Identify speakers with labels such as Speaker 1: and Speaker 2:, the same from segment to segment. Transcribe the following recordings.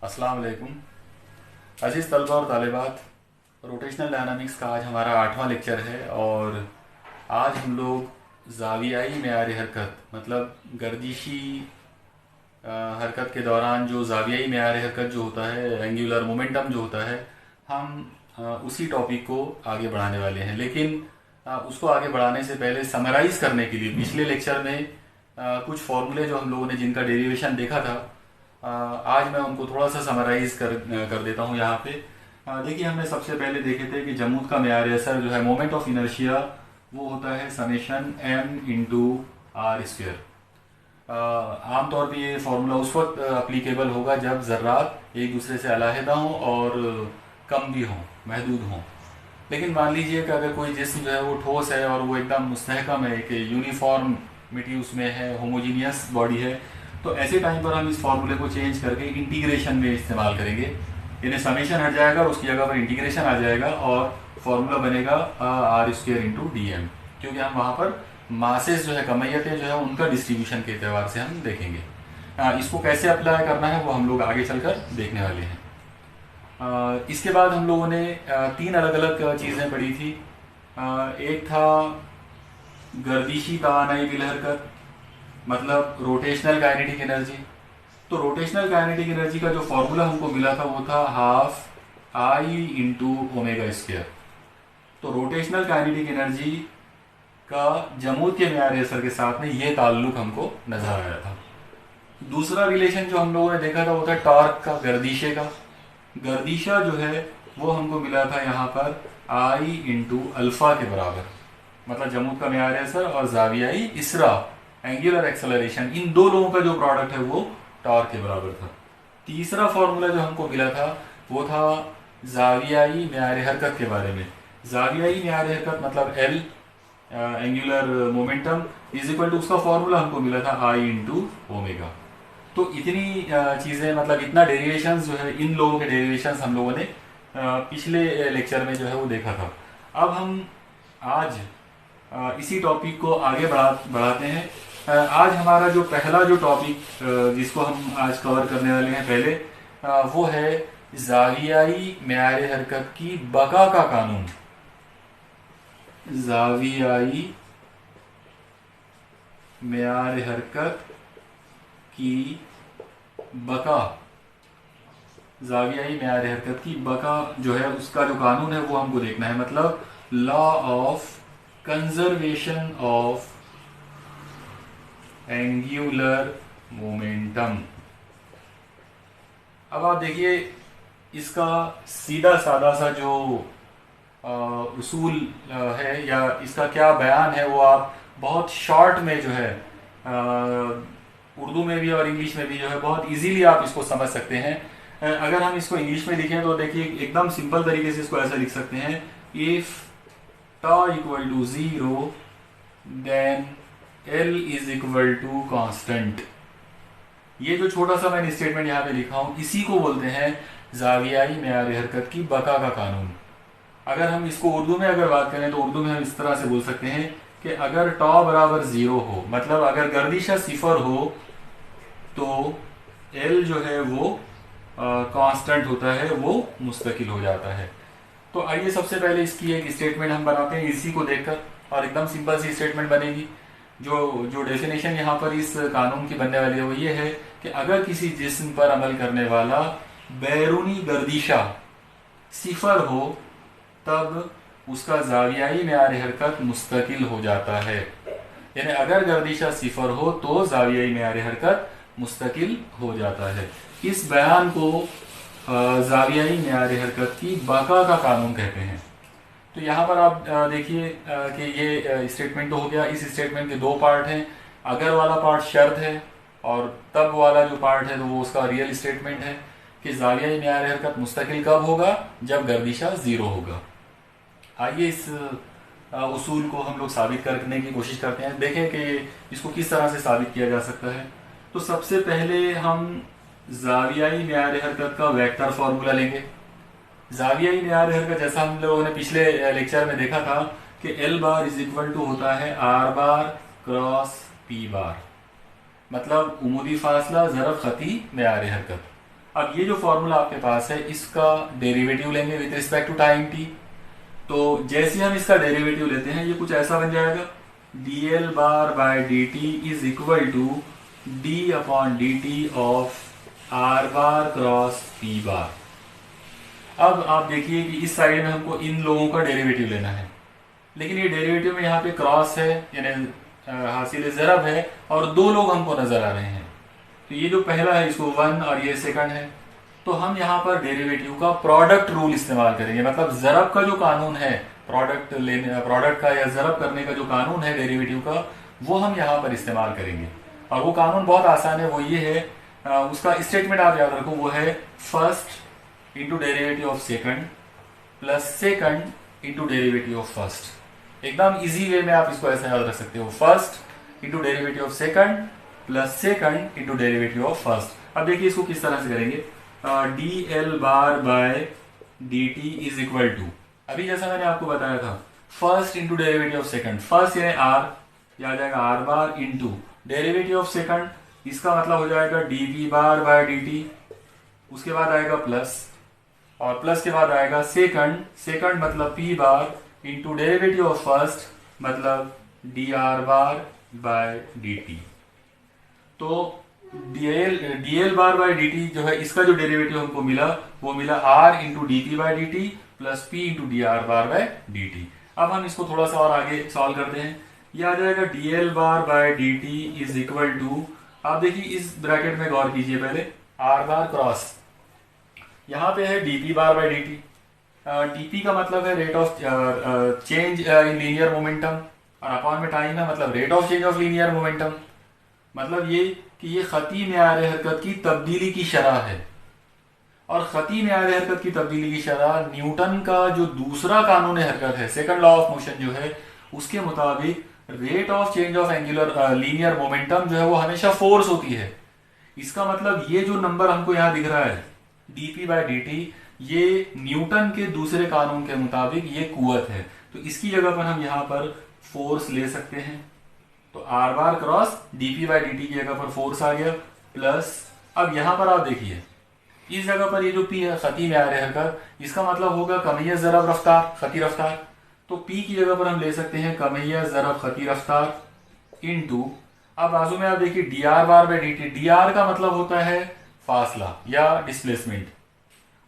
Speaker 1: अस्सलाम वालेकुम अजीज़ तलबा और तालिबात। रोटेशनल डायनामिक्स का आज हमारा 8वां लेक्चर है और आज हम लोग ज़ावियाई मेयार हरकत मतलब गर्दिशी हरकत के दौरान जो ज़ावियाई मेयार हरकत जो होता है, एंगुलर मोमेंटम जो होता है, हम उसी टॉपिक को आगे बढ़ाने वाले हैं। लेकिन उसको आगे बढ़ाने से पहले समराइज़ करने के लिए पिछले लेक्चर में कुछ फॉर्मूले जो हम लोगों ने जिनका डेरिवेशन देखा था, आज मैं उनको थोड़ा सा समराइज कर देता हूँ यहाँ पे। देखिए, हमने सबसे पहले देखे थे कि जमूद का मेयार असर जो है मोमेंट ऑफ इनर्शिया वो होता है summation m into R square. आमतौर पे ये फार्मूला उस वक्त अप्लीकेबल होगा जब ज़र्रात एक दूसरे से अलहदा हों और कम भी हों, महदूद हों। लेकिन मान लीजिए कि अगर कोई जिस्म जो है वो ठोस है और वो एकदम मुस्तहकम है कि यूनिफॉर्मिटी उसमें है, होमोजीनियस बॉडी है, तो ऐसे टाइम पर हम इस फार्मूले को चेंज करके इंटीग्रेशन में इस्तेमाल करेंगे। यानी समेशन हट जाएगा और उसकी जगह पर इंटीग्रेशन आ जाएगा और फार्मूला बनेगा R square into D M, क्योंकि हम वहाँ पर मासेस जो है, कमैयतें जो है, उनका डिस्ट्रीब्यूशन के अतबार से हम देखेंगे। इसको कैसे अप्लाई करना है वो हम लोग आगे चलकर देखने वाले हैं। इसके बाद हम लोगों ने तीन अलग अलग चीज़ें पढ़ी थी। एक था गर्दिशी तवानाई बिल हरकत मतलब रोटेशनल काइनेटिक एनर्जी। तो रोटेशनल काइनेटिक एनर्जी का जो फॉर्मूला हमको मिला था वो था half I into omega square. तो रोटेशनल काइनेटिक एनर्जी का जमूद के मेयार असर के साथ में ये ताल्लुक हमको नजर आया था। दूसरा रिलेशन जो हम लोगों ने देखा था वो था टॉर्क का, गर्दिशे का। गर्दिशा जो है वो हमको मिला था यहाँ पर आई इंटू अल्फा के बराबर, मतलब जमूद का मेयार असर और जावियाई इसरा एंगुलर एक्सेलरेशन, इन दो लोगों का जो प्रोडक्ट है वो टॉर्क के बराबर था। तीसरा फॉर्मूला जो हमको मिला था वो था जावियाई मेयार हरकत के बारे में। जावियाई मेयार हरकत मतलब L angular momentum is equal to, उसका फॉर्मूला हमको मिला था आई इंटू ओमेगा। तो इतनी चीज़ें, मतलब इतना डेरिवेशंस जो है, इन लोगों के डेरिवेशंस हम लोगों ने पिछले लेक्चर में जो है वो देखा था। अब हम आज इसी टॉपिक को आगे बढ़ाते हैं। आज हमारा जो पहला जो टॉपिक जिसको हम आज कवर करने वाले हैं पहले, वो है जावियाई मेयार हरकत की बका का कानून। जावियाई मेयार हरकत की बका, जावियाई मेयार हरकत की बका जो है उसका जो कानून है वो हमको देखना है, मतलब law of conservation of angular momentum. अब आप देखिए, इसका सीधा सादा सा जो उसूल है या इसका क्या बयान है वो आप बहुत शॉर्ट में जो है उर्दू में भी और इंग्लिश में भी जो है बहुत इजीली आप इसको समझ सकते हैं। अगर हम इसको इंग्लिश में लिखें तो देखिए एकदम सिंपल तरीके से इसको ऐसा लिख सकते हैं, if tau equal to 0 then L is equal to constant. ये जो छोटा सा मैंने स्टेटमेंट यहाँ पे लिखा हूँ इसी को बोलते हैं जावियाई मेयार हरकत की बका का कानून। अगर हम इसको उर्दू में अगर बात करें तो उर्दू में हम इस तरह से बोल सकते हैं कि अगर टॉ बराबर 0 हो, मतलब अगर गर्दिशा 0 हो, तो एल जो है वो कांस्टेंट होता है, वो मुस्तकिल हो जाता है। तो आइए सबसे पहले इसकी एक स्टेटमेंट हम बनाते हैं इसी को देखकर, और एकदम सिंपल सी स्टेटमेंट बनेगी। जो जो डेफिनेशन यहाँ पर इस कानून की बनने वाली है वो ये है कि अगर किसी जिस्म पर अमल करने वाला बैरूनी गर्दिशा 0 हो तब उसका जावियाई मेयार हरकत मुस्तकिल हो जाता है। यानी अगर गर्दिशा 0 हो तो जावियाई मेयार हरकत मुस्तकिल हो जाता है। इस बयान को जावियाई मेयार हरकत की बका का कानून कहते हैं। तो यहाँ पर आप देखिए कि ये स्टेटमेंट तो हो गया। इस स्टेटमेंट के दो पार्ट हैं, अगर वाला पार्ट शर्त है और तब वाला जो पार्ट है तो वो उसका रियल स्टेटमेंट है कि जावियाई मेयार हरकत मुस्तकिल कब होगा, जब गर्दिशा 0 होगा। आइए इस उसूल को हम लोग साबित करने की कोशिश करते हैं, देखें कि इसको किस तरह से साबित किया जा सकता है। तो सबसे पहले हम जावियाई मेयार हरकत का वेक्टर फार्मूला लेंगे। जावियाई मेयार हरकत जैसा हम लोगों ने पिछले लेक्चर में देखा था कि L bar is equal to होता है R bar cross P bar, मतलब उमूदी फासला ज़रब ख़ती मेयार हरकत। अब ये जो फॉर्मूला आपके पास है इसका डेरिवेटिव लेंगे with respect to time T. तो जैसे हम इसका डेरिवेटिव लेते हैं ये कुछ ऐसा बन जाएगा, D L bar by D T is equal to D upon D T of R bar cross P bar. अब आप देखिए कि इस साइड में हमको इन लोगों का डेरिवेटिव लेना है, लेकिन ये डेरिवेटिव में यहाँ पे क्रॉस है यानी हासिल ज़रब है और दो लोग हमको नजर आ रहे हैं। तो ये जो पहला है इसको 1 और ये सेकंड है, तो हम यहाँ पर डेरिवेटिव का प्रोडक्ट रूल इस्तेमाल करेंगे। मतलब ज़रब का जो कानून है, प्रोडक्ट का या ज़रब करने का जो कानून है डेरिवेटिव का, वो हम यहाँ पर इस्तेमाल करेंगे। और वो कानून बहुत आसान है, वो ये है, उसका स्टेटमेंट आप याद रखो, वो है first into derivative of second plus second into derivative of first. एकदम इजी वे में आप इसको ऐसा याद रख सकते हो, first into derivative of second plus second into derivative of first. अब देखिए इसको किस तरह से करेंगे, D L bar by D T is equal to, अभी जैसा मैंने आपको बताया था, first into derivative of second, first यानी आर, यह आ जाएगा are bar into derivative of second, इसका मतलब हो जाएगा D V bar by D T, उसके बाद आएगा प्लस, और प्लस के बाद आएगा सेकंड, सेकंड मतलब P bar into derivative of first मतलब D R bar by D T. तो D L bar by D T जो है इसका जो डेरिवेटिव हमको मिला वो मिला R into D P by D T plus P into D R bar by D T. अब हम इसको थोड़ा सा और आगे सॉल्व करते हैं, ये आ जाएगा D L bar by D T is equal to, आप देखिए इस ब्रैकेट में गौर कीजिए पहले, आर बार क्रॉस, यहाँ पे है D P bar by D T, D P का मतलब है rate of change in linear momentum और अपॉन में टाइम है, मतलब rate of change of linear momentum, मतलब ये कि ये खती मेयार हरकत की तब्दीली की शरह है। और खती मेयार हरकत की तब्दीली की शरह न्यूटन का जो दूसरा कानून हरकत है, सेकंड लॉ ऑफ मोशन जो है, उसके मुताबिक rate of change of angular linear momentum जो है वो हमेशा फोर्स होती है। इसका मतलब ये जो नंबर हमको यहाँ दिख रहा है D P by D T, ये न्यूटन के दूसरे कानून के मुताबिक ये कुवत है। तो इसकी जगह पर हम यहाँ पर फोर्स ले सकते हैं, तो are bar cross D P by D T की जगह पर फोर्स आ गया प्लस, अब यहाँ पर आप देखिए इस जगह पर ये जो पी है खती में आ रहे हरकत, इसका मतलब होगा कमैया ज़रब रफ्तार खती रफ्तार, तो पी की जगह पर हम ले सकते हैं कमैया ज़रब खती रफ्तार इनटू, अब बाजू में आप देखिए D R bar by D T, D R का मतलब होता है फासला या डिस्प्लेसमेंट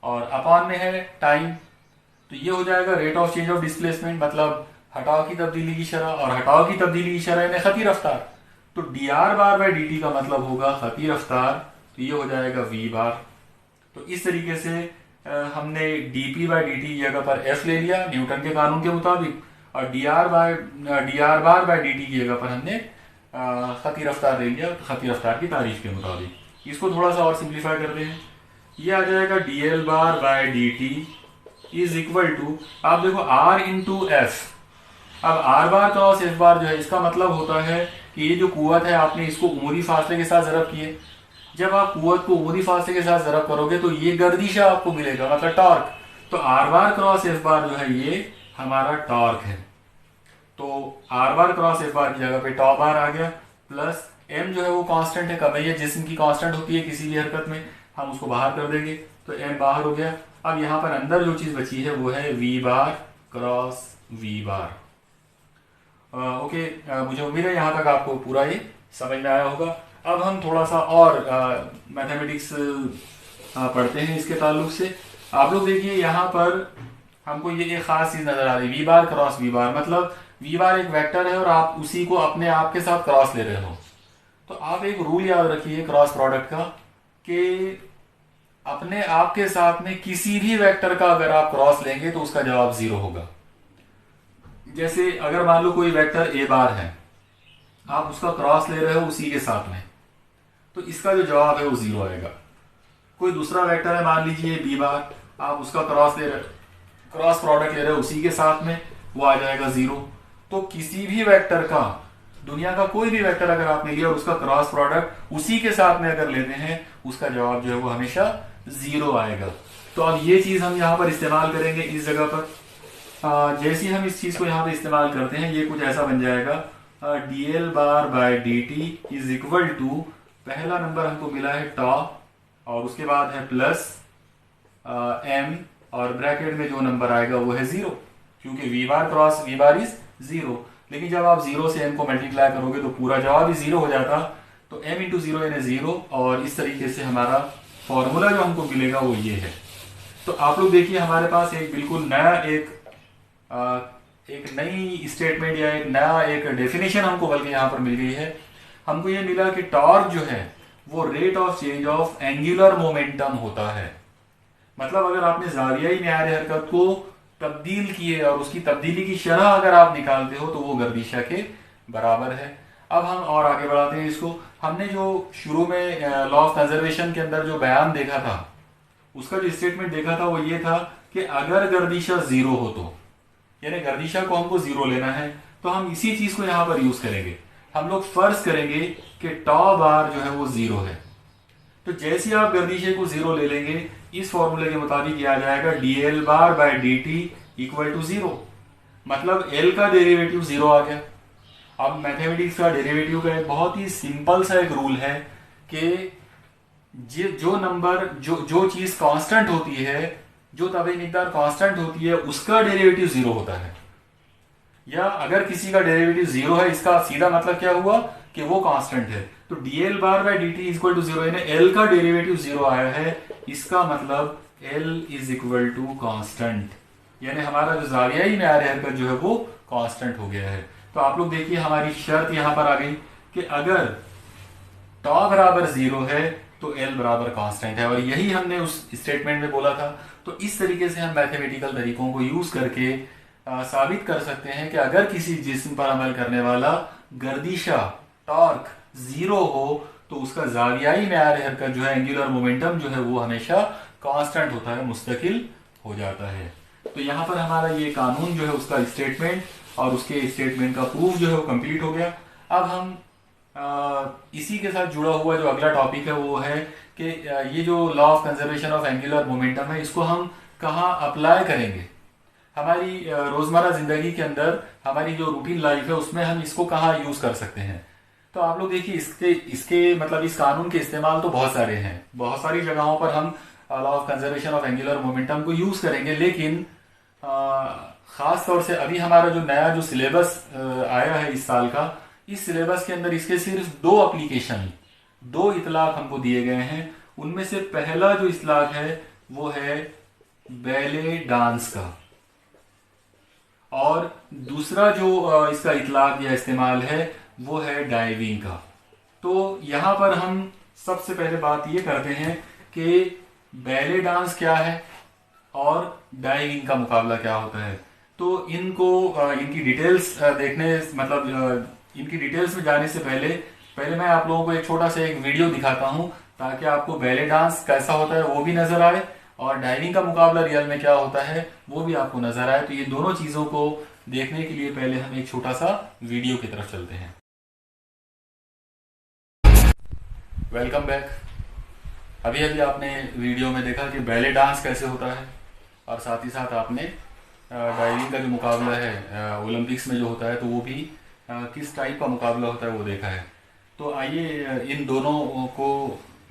Speaker 1: और अपॉन में है टाइम, तो ये हो जाएगा rate of change of displacement मतलब हटाव की तब्दीली की शरह, और हटाव की तब्दीली की शरह यानी खती रफ्तार, तो D R bar by D T का मतलब होगा खती रफ्तार, तो ये हो जाएगा वी बार। तो इस तरीके से हमने D P by D T की जगह पर एफ ले लिया न्यूटन के कानून के मुताबिक, और D R bar by D T की जगह पर हमने खती रफ्तार ले लिया खती रफ्तार की तारीफ के मुताबिक। इसको थोड़ा सा और सिंप्लीफाई करते हैं, ये आ जाएगा D L bar by D T is equal to, आप देखो आर इंटू एफ, अब R bar cross F bar जो है इसका मतलब होता है कि ये जो कुव्वत है आपने इसको उमूरी फासले के साथ ज़रब किए, जब आप कुव्वत को उमूरी फासले के साथ ज़रब करोगे तो ये गर्दिश आपको मिलेगा मतलब टॉर्क, तो are bar cross F bar जो है ये हमारा टॉर्क है, तो आर बार क्रॉस एफ बार की जगह पे टॉ बार आ गया प्लस एम जो है वो कांस्टेंट है, कभी जिस्म की कांस्टेंट होती है किसी भी हरकत में, हम उसको बाहर कर देंगे तो एम बाहर हो गया। अब यहाँ पर अंदर जो चीज़ बची है वो है V bar cross V bar. Okay, मुझे उम्मीद है यहाँ तक आपको पूरा ये समझ में आया होगा। अब हम थोड़ा सा और मैथमेटिक्स पढ़ते हैं इसके ताल्लुक से। आप लोग देखिए यहाँ पर हमको ये एक ख़ास चीज़ नज़र आ रही है, वी बार क्रॉस वी बार, मतलब वी बार एक वेक्टर है और आप उसी को अपने आप के साथ क्रॉस ले रहे हो, तो आप एक रूल याद रखिए क्रॉस प्रोडक्ट का कि अपने आप के साथ में किसी भी वेक्टर का अगर आप क्रॉस लेंगे तो उसका जवाब 0 होगा। जैसे अगर मान लो कोई वेक्टर ए बार है, आप उसका क्रॉस ले रहे हो उसी के साथ में, तो इसका जो जवाब है वो 0 आएगा। कोई दूसरा वेक्टर है मान लीजिए बी बार, आप उसका क्रॉस प्रोडक्ट ले रहे हो उसी के साथ में, वो आ जाएगा 0। तो किसी भी वेक्टर का, दुनिया का कोई भी वेक्टर अगर आपने लिया और उसका क्रॉस प्रोडक्ट उसी के साथ में अगर लेते हैं, उसका जवाब जो है वो हमेशा 0 आएगा। तो अब ये चीज़ हम यहाँ पर इस्तेमाल करेंगे इस जगह पर। जैसे हम इस चीज़ को यहाँ पे इस्तेमाल करते हैं, ये कुछ ऐसा बन जाएगा D L bar by D T is equal to, पहला नंबर हमको मिला है टॉ, और उसके बाद है प्लस एम, और ब्रैकेट में जो नंबर आएगा वो है ज़ीरो, क्योंकि V bar cross V bar is zero. लेकिन जब आप ज़ीरो से एम को मल्टीप्लाई करोगे तो पूरा जवाब ही ज़ीरो हो जाता। तो एम इंटू ज़ीरो यानी ज़ीरो, और इस तरीके से हमारा फॉर्मूला जो हमको मिलेगा वो ये है। तो आप लोग देखिए हमारे पास एक बिल्कुल नया एक नई स्टेटमेंट या एक नया एक डेफिनेशन हमको बल्कि यहाँ पर मिल गई है। हमको ये मिला कि टॉर्क जो है वो rate of change of angular momentum होता है। मतलब अगर आपने जावियाई म्यार हरकत को तब्दील किए और उसकी तब्दीली की शरह अगर आप निकालते हो तो वो गर्दिशा के बराबर है। अब हम और आगे बढ़ाते हैं इसको। हमने जो शुरू में लॉ ऑफ कंजर्वेशन के अंदर जो बयान देखा था, उसका जो स्टेटमेंट देखा था वो ये था कि अगर गर्दिशा जीरो हो तो, यानी गर्दिशा को हमको जीरो लेना है, तो हम इसी चीज को यहाँ पर यूज करेंगे। हम लोग फर्ज करेंगे कि टॉ बार जो है वो जीरो है। तो जैसे आप गर्दिशे को जीरो ले लेंगे, इस फॉर्मूले के मुताबिक यह आ जाएगा D L bar by D T equal to zero. मतलब एल का डेरिवेटिव जीरो आ गया। अब मैथमेटिक्स का डेरिवेटिव का एक बहुत ही सिंपल सा एक रूल है कि जो नंबर जो चीज कांस्टेंट होती है, जो तभी मिकदार कांस्टेंट होती है, उसका डेरिवेटिव जीरो होता है। या अगर किसी का डेरिवेटिव जीरो है, इसका सीधा मतलब क्या हुआ कि वो कांस्टेंट है। तो D L bar by D T equal to zero, यानी एल का डेरिवेटिव जीरो आया है, इसका मतलब L is equal to constant, यानी हमारा जो जावियाई म्यार हरकत जो है वो कांस्टेंट हो गया है। तो आप लोग देखिए हमारी शर्त यहां पर आ गई कि अगर टॉ बराबर जीरो है तो एल बराबर कांस्टेंट है, और यही हमने उस स्टेटमेंट में बोला था। तो इस तरीके से हम मैथमेटिकल तरीकों को यूज करके साबित कर सकते हैं कि अगर किसी जिस्म पर अमल करने वाला गर्दिशा टॉर्क जीरो हो तो उसका जावियाई म्यार हरकत जो है, एंगुलर मोमेंटम जो है वो हमेशा कांस्टेंट होता है, मुस्तकिल हो जाता है। तो यहाँ पर हमारा ये कानून जो है उसका स्टेटमेंट और उसके स्टेटमेंट का प्रूफ जो है वो कंप्लीट हो गया। अब हम इसी के साथ जुड़ा हुआ जो अगला टॉपिक है वो है कि ये जो law of conservation of angular momentum है, इसको हम कहाँ अप्लाई करेंगे हमारी रोजमर्रा जिंदगी के अंदर, हमारी जो रूटीन लाइफ है उसमें हम इसको कहाँ यूज कर सकते हैं। तो आप लोग देखिए इसके मतलब इस कानून के इस्तेमाल तो बहुत सारे हैं, बहुत सारी जगहों पर हम law of conservation of angular momentum को यूज करेंगे। लेकिन खास तौर से अभी हमारा जो नया जो सिलेबस आया है इस साल का, इस सिलेबस के अंदर इसके सिर्फ दो एप्लीकेशन, दो इतलाक हमको दिए गए हैं। उनमें से पहला जो इतलाक है वो है बैले डांस का, और दूसरा जो इसका इतलाक या इस्तेमाल है वो है डाइविंग का। तो यहाँ पर हम सबसे पहले बात ये करते हैं कि बैले डांस क्या है और डाइविंग का मुकाबला क्या होता है। तो इनको इनकी डिटेल्स देखने मतलब इनकी डिटेल्स में जाने से पहले मैं आप लोगों को एक छोटा सा एक वीडियो दिखाता हूँ, ताकि आपको बैले डांस कैसा होता है वो भी नजर आए और डाइविंग का मुकाबला रियल में क्या होता है वो भी आपको नजर आए। तो ये दोनों चीजों को देखने के लिए पहले हम एक छोटा सा वीडियो की तरफ चलते हैं। Welcome back. अभी अभी आपने वीडियो में देखा कि बैले डांस कैसे होता है, और साथ ही साथ आपने डाइविंग का जो मुकाबला है ओलंपिक्स में जो होता है तो वो भी किस टाइप का मुकाबला होता है वो देखा है। तो आइए इन दोनों को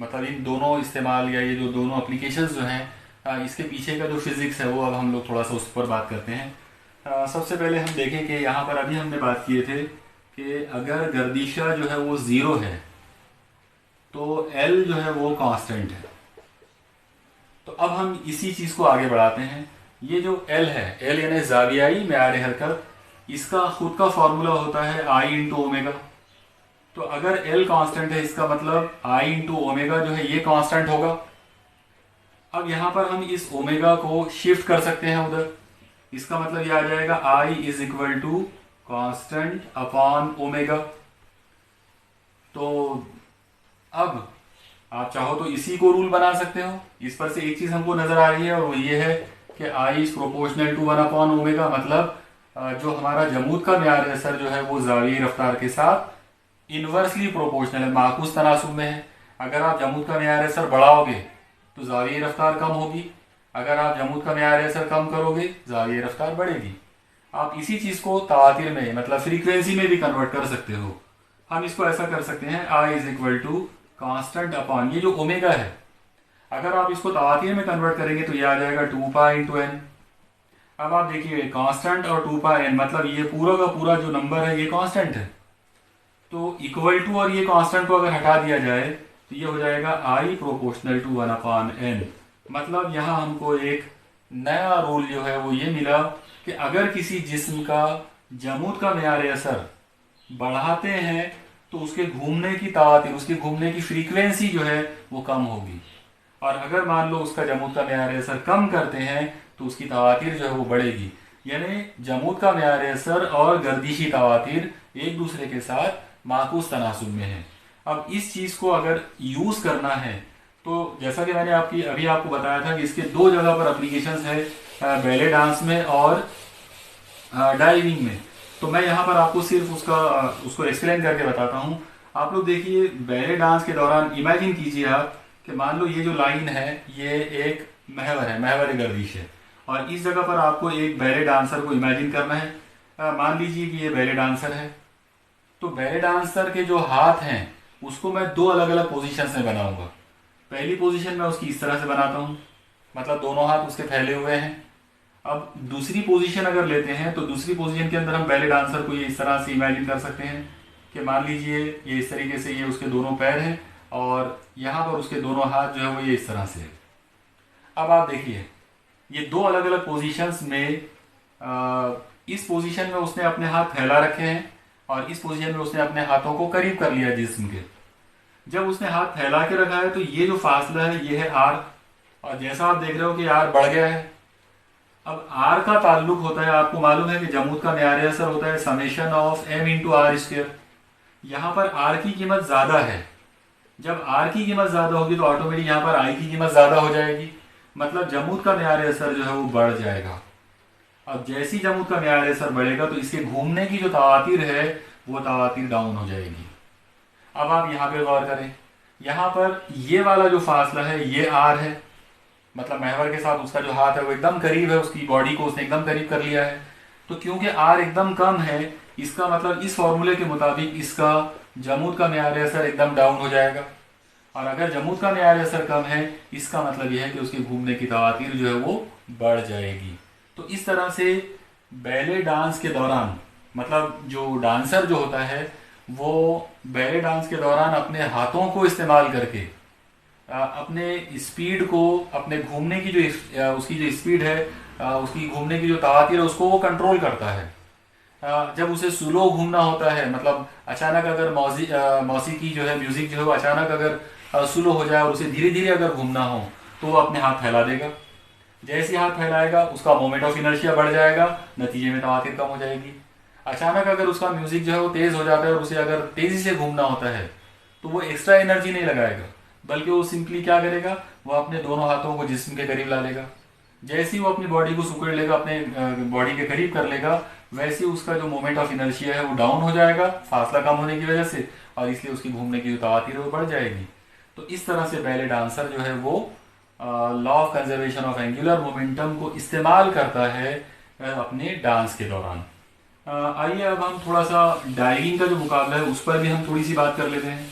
Speaker 1: मतलब इन दोनों इस्तेमाल या ये जो दोनों एप्लीकेशंस जो हैं इसके पीछे का जो फिजिक्स है वो अब हम लोग थोड़ा सा उस पर बात करते हैं। सबसे पहले हम देखें कि यहाँ पर अभी हमने बात किए थे कि अगर गर्दिशा जो है वो ज़ीरो है तो एल जो है वो कांस्टेंट है। तो अब हम इसी चीज को आगे बढ़ाते हैं। ये जो एल है, एल यानी जावियाई म्यार हरकत, इसका खुद का फॉर्मूला होता है आई इंटू ओमेगा। तो अगर एल कांस्टेंट है इसका मतलब आई इंटू ओमेगा जो है ये कांस्टेंट होगा। अब यहां पर हम इस ओमेगा को शिफ्ट कर सकते हैं उधर, इसका मतलब ये आ जाएगा I is equal to constant upon omega. तो अब आप चाहो तो इसी को रूल बना सकते हो। इस पर से एक चीज हमको नजर आ रही है और वो ये है कि I is proportional to 1 upon omega. मतलब जो हमारा जमूद का म्यार असर जो है वो जावियाई रफ्तार के साथ इनवर्सली प्रोपोर्शनल है, माकूस तनासुब में है। अगर आप जमूद का म्यार असर बढ़ाओगे तो जावियाई रफ्तार कम होगी, अगर आप जमूद का म्यार असर कम करोगे जावियाई रफ्तार बढ़ेगी। आप इसी चीज को तवातिर में मतलब फ्रीक्वेंसी में भी कन्वर्ट कर सकते हो। हम इसको ऐसा कर सकते हैं I is equal to constant upon ये जो ओमेगा है, अगर आप इसको तवातीर में कन्वर्ट करेंगे तो ये आ जाएगा 2 पाई × n। अब आप देखिए कांस्टेंट और 2 पाई n मतलब ये पूरा का पूरा जो नंबर है ये कांस्टेंट है, तो इक्वल टू और ये कांस्टेंट को अगर हटा दिया जाए तो ये हो जाएगा I प्रोपोर्शनल टू 1/n। मतलब यहाँ हमको एक नया रूल जो है वो ये मिला कि अगर किसी जिस्म का जमूद का मेयार असर बढ़ाते हैं तो उसके घूमने की तावातीर, उसके घूमने की फ्रीक्वेंसी जो है वो कम होगी, और अगर मान लो उसका जमूद का मेयार असर कम करते हैं तो उसकी तावातीर जो है वो बढ़ेगी। यानी जमूद का मेयार असर और गर्दिशी तावातीर एक दूसरे के साथ माकूस तनासुब में है। अब इस चीज़ को अगर यूज़ करना है तो जैसा कि मैंने अभी आपको बताया था कि इसके दो जगह पर एप्लीकेशंस है, बैले डांस में और डाइविंग में। तो मैं यहाँ पर आपको सिर्फ उसको एक्सप्लेन करके बताता हूँ। आप लोग देखिए बैले डांस के दौरान इमेजिन कीजिए आप कि मान लो ये जो लाइन है ये एक महवर है, महवर गर्दिश है, और इस जगह पर आपको एक बैले डांसर को इमेजिन करना है। मान लीजिए कि ये बैले डांसर है, तो बैले डांसर के जो हाथ हैं उसको मैं दो अलग अलग पोजीशन में बनाऊंगा। पहली पोजीशन में उसकी इस तरह से बनाता हूँ, मतलब दोनों हाथ उसके फैले हुए हैं। अब दूसरी पोजीशन अगर लेते हैं तो दूसरी पोजीशन के अंदर हम बैले डांसर को ये इस तरह से इमेजिन कर सकते हैं कि मान लीजिए ये इस तरीके से ये उसके दोनों पैर हैं और यहाँ पर उसके दोनों हाथ जो है वो ये इस तरह से है। अब आप देखिए ये दो अलग अलग पोजीशंस में इस पोजीशन में उसने अपने हाथ फैला रखे हैं और इस पोजीशन में उसने अपने हाथों को करीब कर लिया जिस्म के। जब उसने हाथ फैला के रखा है तो ये जो फासला है ये है आर, और जैसा आप देख रहे हो कि आर बढ़ गया है। अब आर का ताल्लुक होता है, आपको मालूम है कि जमूद का मेयार असर होता है समेशन ऑफ m × r²। यहाँ पर आर की कीमत ज़्यादा है, जब आर की कीमत ज़्यादा होगी तो ऑटोमेटिक यहाँ पर आई की कीमत ज़्यादा हो जाएगी, मतलब जमूद का मेयार असर जो है वो बढ़ जाएगा। अब जैसी जमूद का मेयार असर बढ़ेगा तो इसके घूमने की जो तवातीर है वो तवातीर डाउन हो जाएगी। अब आप यहाँ पे गौर करें, यहाँ पर ये वाला जो फासला है ये आर है, मतलब महवर के साथ उसका जो हाथ है वो एकदम करीब है, उसकी बॉडी को उसने एकदम करीब कर लिया है। तो क्योंकि आर एकदम कम है, इसका मतलब इस फॉर्मूले के मुताबिक इसका जमूद का मेयार असर एकदम डाउन हो जाएगा, और अगर जमूद का मेयार असर कम है इसका मतलब यह है कि उसके घूमने की तवातीर जो है वो बढ़ जाएगी। तो इस तरह से बैले डांस के दौरान, मतलब जो डांसर जो होता है वो बैले डांस के दौरान अपने हाथों को इस्तेमाल करके अपने स्पीड को, अपने घूमने की जो उसकी जो स्पीड है, उसकी घूमने की जो तवातीर है उसको वो कंट्रोल करता है। जब उसे स्लो घूमना होता है, मतलब अचानक अगर मौसीकी जो है, म्यूजिक जो है वो अचानक अगर स्लो हो जाए और उसे धीरे धीरे अगर घूमना हो तो वो अपने हाथ फैला देगा। जैसे हाथ फैलाएगा उसका मोमेंट ऑफ इनर्शिया बढ़ जाएगा, नतीजे में तवातीर कम हो जाएगी। अचानक अगर उसका म्यूजिक जो है वो तेज हो जाता है और उसे अगर तेजी से घूमना होता है तो वो एक्स्ट्रा एनर्जी नहीं लगाएगा, बल्कि वो सिंपली क्या करेगा, वो अपने दोनों हाथों को जिस्म के करीब ला लेगा। जैसे ही वो अपनी बॉडी को सुकड़ लेगा, अपने बॉडी के करीब कर लेगा, वैसे ही उसका जो मोमेंट ऑफ इनर्शिया है वो डाउन हो जाएगा फासला कम होने की वजह से, और इसलिए उसकी घूमने की जो तवातीर है वो बढ़ जाएगी। तो इस तरह से बैले डांसर जो है वो law of conservation of angular momentum को इस्तेमाल करता है अपने डांस के दौरान। आइए अब हम थोड़ा सा डाइविंग का जो मुकाबला है उस पर भी हम थोड़ी सी बात कर लेते हैं।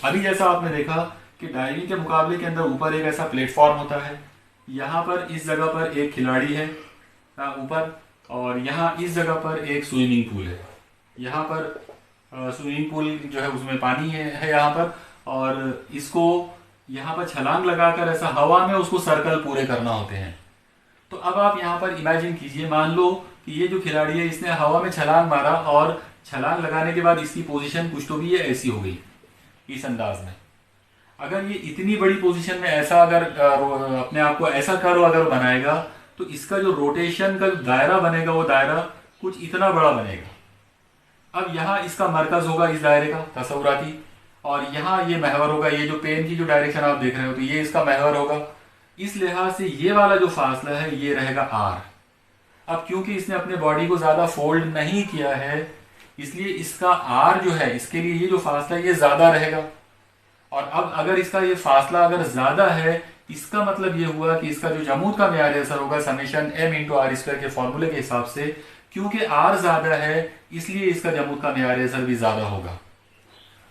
Speaker 1: अभी जैसा आपने देखा कि डाइविंग के मुकाबले के अंदर ऊपर एक ऐसा प्लेटफॉर्म होता है, यहाँ पर इस जगह पर एक खिलाड़ी है ऊपर, और यहाँ इस जगह पर एक स्विमिंग पूल है। यहाँ पर स्विमिंग पूल जो है उसमें पानी है यहाँ पर, और इसको यहाँ पर छलांग लगाकर ऐसा हवा में उसको सर्कल पूरे करना होते हैं। तो अब आप यहाँ पर इमेजिन कीजिए, मान लो कि ये जो खिलाड़ी है इसने हवा में छलांग मारा और छलांग लगाने के बाद इसकी पोजीशन कुछ तो भी ये ऐसी हो गई इस अंदाज में। अगर ये इतनी बड़ी पोजीशन में ऐसा अगर अपने आप को ऐसा कर्व अगर बनाएगा तो इसका जो रोटेशन का दायरा बनेगा वो दायरा कुछ इतना बड़ा बनेगा। अब यहाँ इसका मरकज होगा इस दायरे का तसव्वुराती, और यहाँ ये महवर होगा, ये जो पेन की जो डायरेक्शन आप देख रहे हो तो ये इसका महवर होगा। इस लिहाज से ये वाला जो फासला है ये रहेगा आर। अब क्योंकि इसने अपने बॉडी को ज्यादा फोल्ड नहीं किया है इसलिए इसका आर जो है, इसके लिए ये जो फासला ये ज्यादा रहेगा। और अब अगर इसका ये फासला अगर ज्यादा है इसका मतलब ये हुआ कि इसका जो जमूद का मेयार असर होगा समेशन m × r² के फॉर्मूले के हिसाब से, क्योंकि आर ज्यादा है इसलिए इसका जमूद का मेयार असर भी ज्यादा होगा।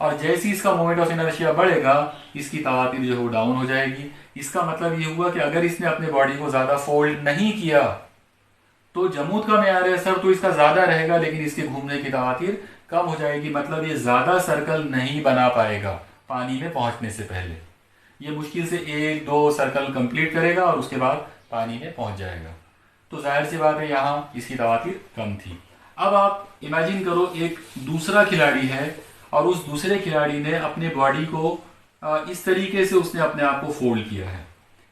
Speaker 1: और जैसे ही इसका मोमेंट ऑफ इनर्शिया बढ़ेगा इसकी तवातीर जो है वो डाउन हो जाएगी। इसका मतलब ये हुआ कि अगर इसने अपने बॉडी को ज़्यादा फोल्ड नहीं किया तो जमूद का मेयार असर तो इसका ज़्यादा रहेगा, लेकिन इसके घूमने की तवातीर कम हो जाएगी। मतलब ये ज़्यादा सर्कल नहीं बना पाएगा पानी में पहुंचने से पहले। ये मुश्किल से 1-2 सर्कल कंप्लीट करेगा और उसके बाद पानी में पहुंच जाएगा। तो जाहिर सी बात है यहाँ इसकी तवातीर कम थी। अब आप इमेजिन करो एक दूसरा खिलाड़ी है और उस दूसरे खिलाड़ी ने अपने बॉडी को इस तरीके से उसने अपने आप को फोल्ड किया है,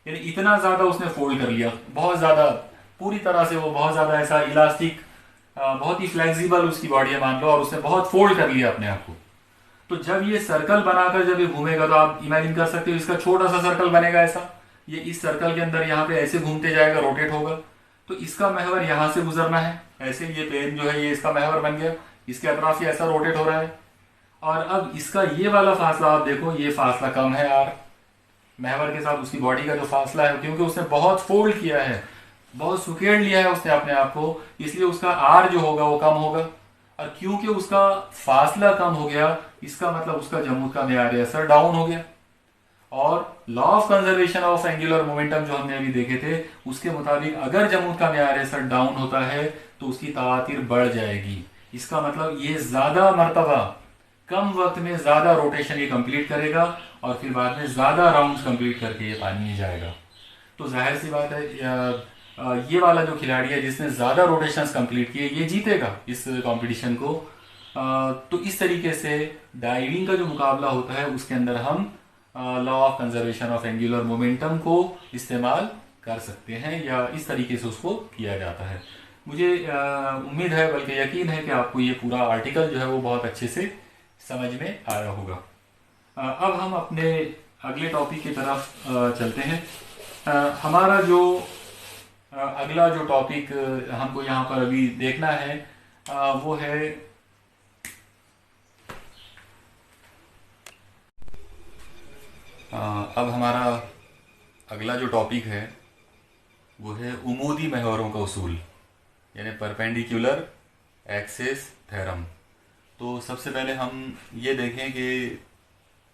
Speaker 1: यानी इतना ज़्यादा उसने फोल्ड कर लिया, बहुत ज़्यादा, पूरी तरह से वो बहुत ज़्यादा ऐसा इलास्टिक, बहुत ही फ्लेक्सिबल उसकी बॉडी है मान लो, और उसने बहुत फोल्ड कर लिया अपने आप को। तो जब ये सर्कल बनाकर जब ये घूमेगा तो आप इमेजिन कर सकते हो इसका छोटा सा सर्कल बनेगा ऐसा, ये इस सर्कल के अंदर यहाँ पे ऐसे घूमते जाएगा, रोटेट होगा, तो इसका महवर यहाँ से गुजरना है, ऐसे ये पेन जो है ये इसका महवर बन गया, इसके अतराफ ये ऐसा रोटेट हो रहा है। और अब इसका ये वाला फासला आप देखो, ये फासला कम है यार महवर के साथ उसकी बॉडी का जो फासला है, क्योंकि उसने बहुत फोल्ड किया है, बहुत सुकेड़ लिया है उसने अपने आप को, इसलिए उसका आर जो होगा वो कम होगा। और क्योंकि उसका फासला कम हो गया इसका मतलब उसका जमूद का मेयार असर डाउन हो गया। और law of conservation of angular momentum जो हमने अभी देखे थे उसके मुताबिक अगर जमूद का मेयार असर डाउन होता है तो उसकी तवातीर बढ़ जाएगी। इसका मतलब ये ज्यादा मरतबा कम वक्त में ज्यादा रोटेशन ये कंप्लीट करेगा और फिर बाद में ज्यादा राउंड्स कंप्लीट करके ये पानी में जाएगा। तो जाहिर सी बात है ये वाला जो खिलाड़ी है जिसने ज़्यादा रोटेशंस कंप्लीट किए ये जीतेगा इस कंपटीशन को। तो इस तरीके से डाइविंग का जो मुकाबला होता है उसके अंदर हम law of conservation of angular momentum को इस्तेमाल कर सकते हैं, या इस तरीके से उसको किया जाता है। मुझे उम्मीद है, बल्कि यकीन है कि आपको ये पूरा आर्टिकल जो है वो बहुत अच्छे से समझ में आया होगा। अब हम अपने अगले टॉपिक की तरफ चलते हैं। हमारा जो अगला जो टॉपिक हमको यहाँ पर अभी देखना है वो है अब हमारा अगला जो टॉपिक है वो है उमूदी महवरों का उसूल, यानी परपेंडिकुलर एक्सिस थ्योरम। तो सबसे पहले हम ये देखें कि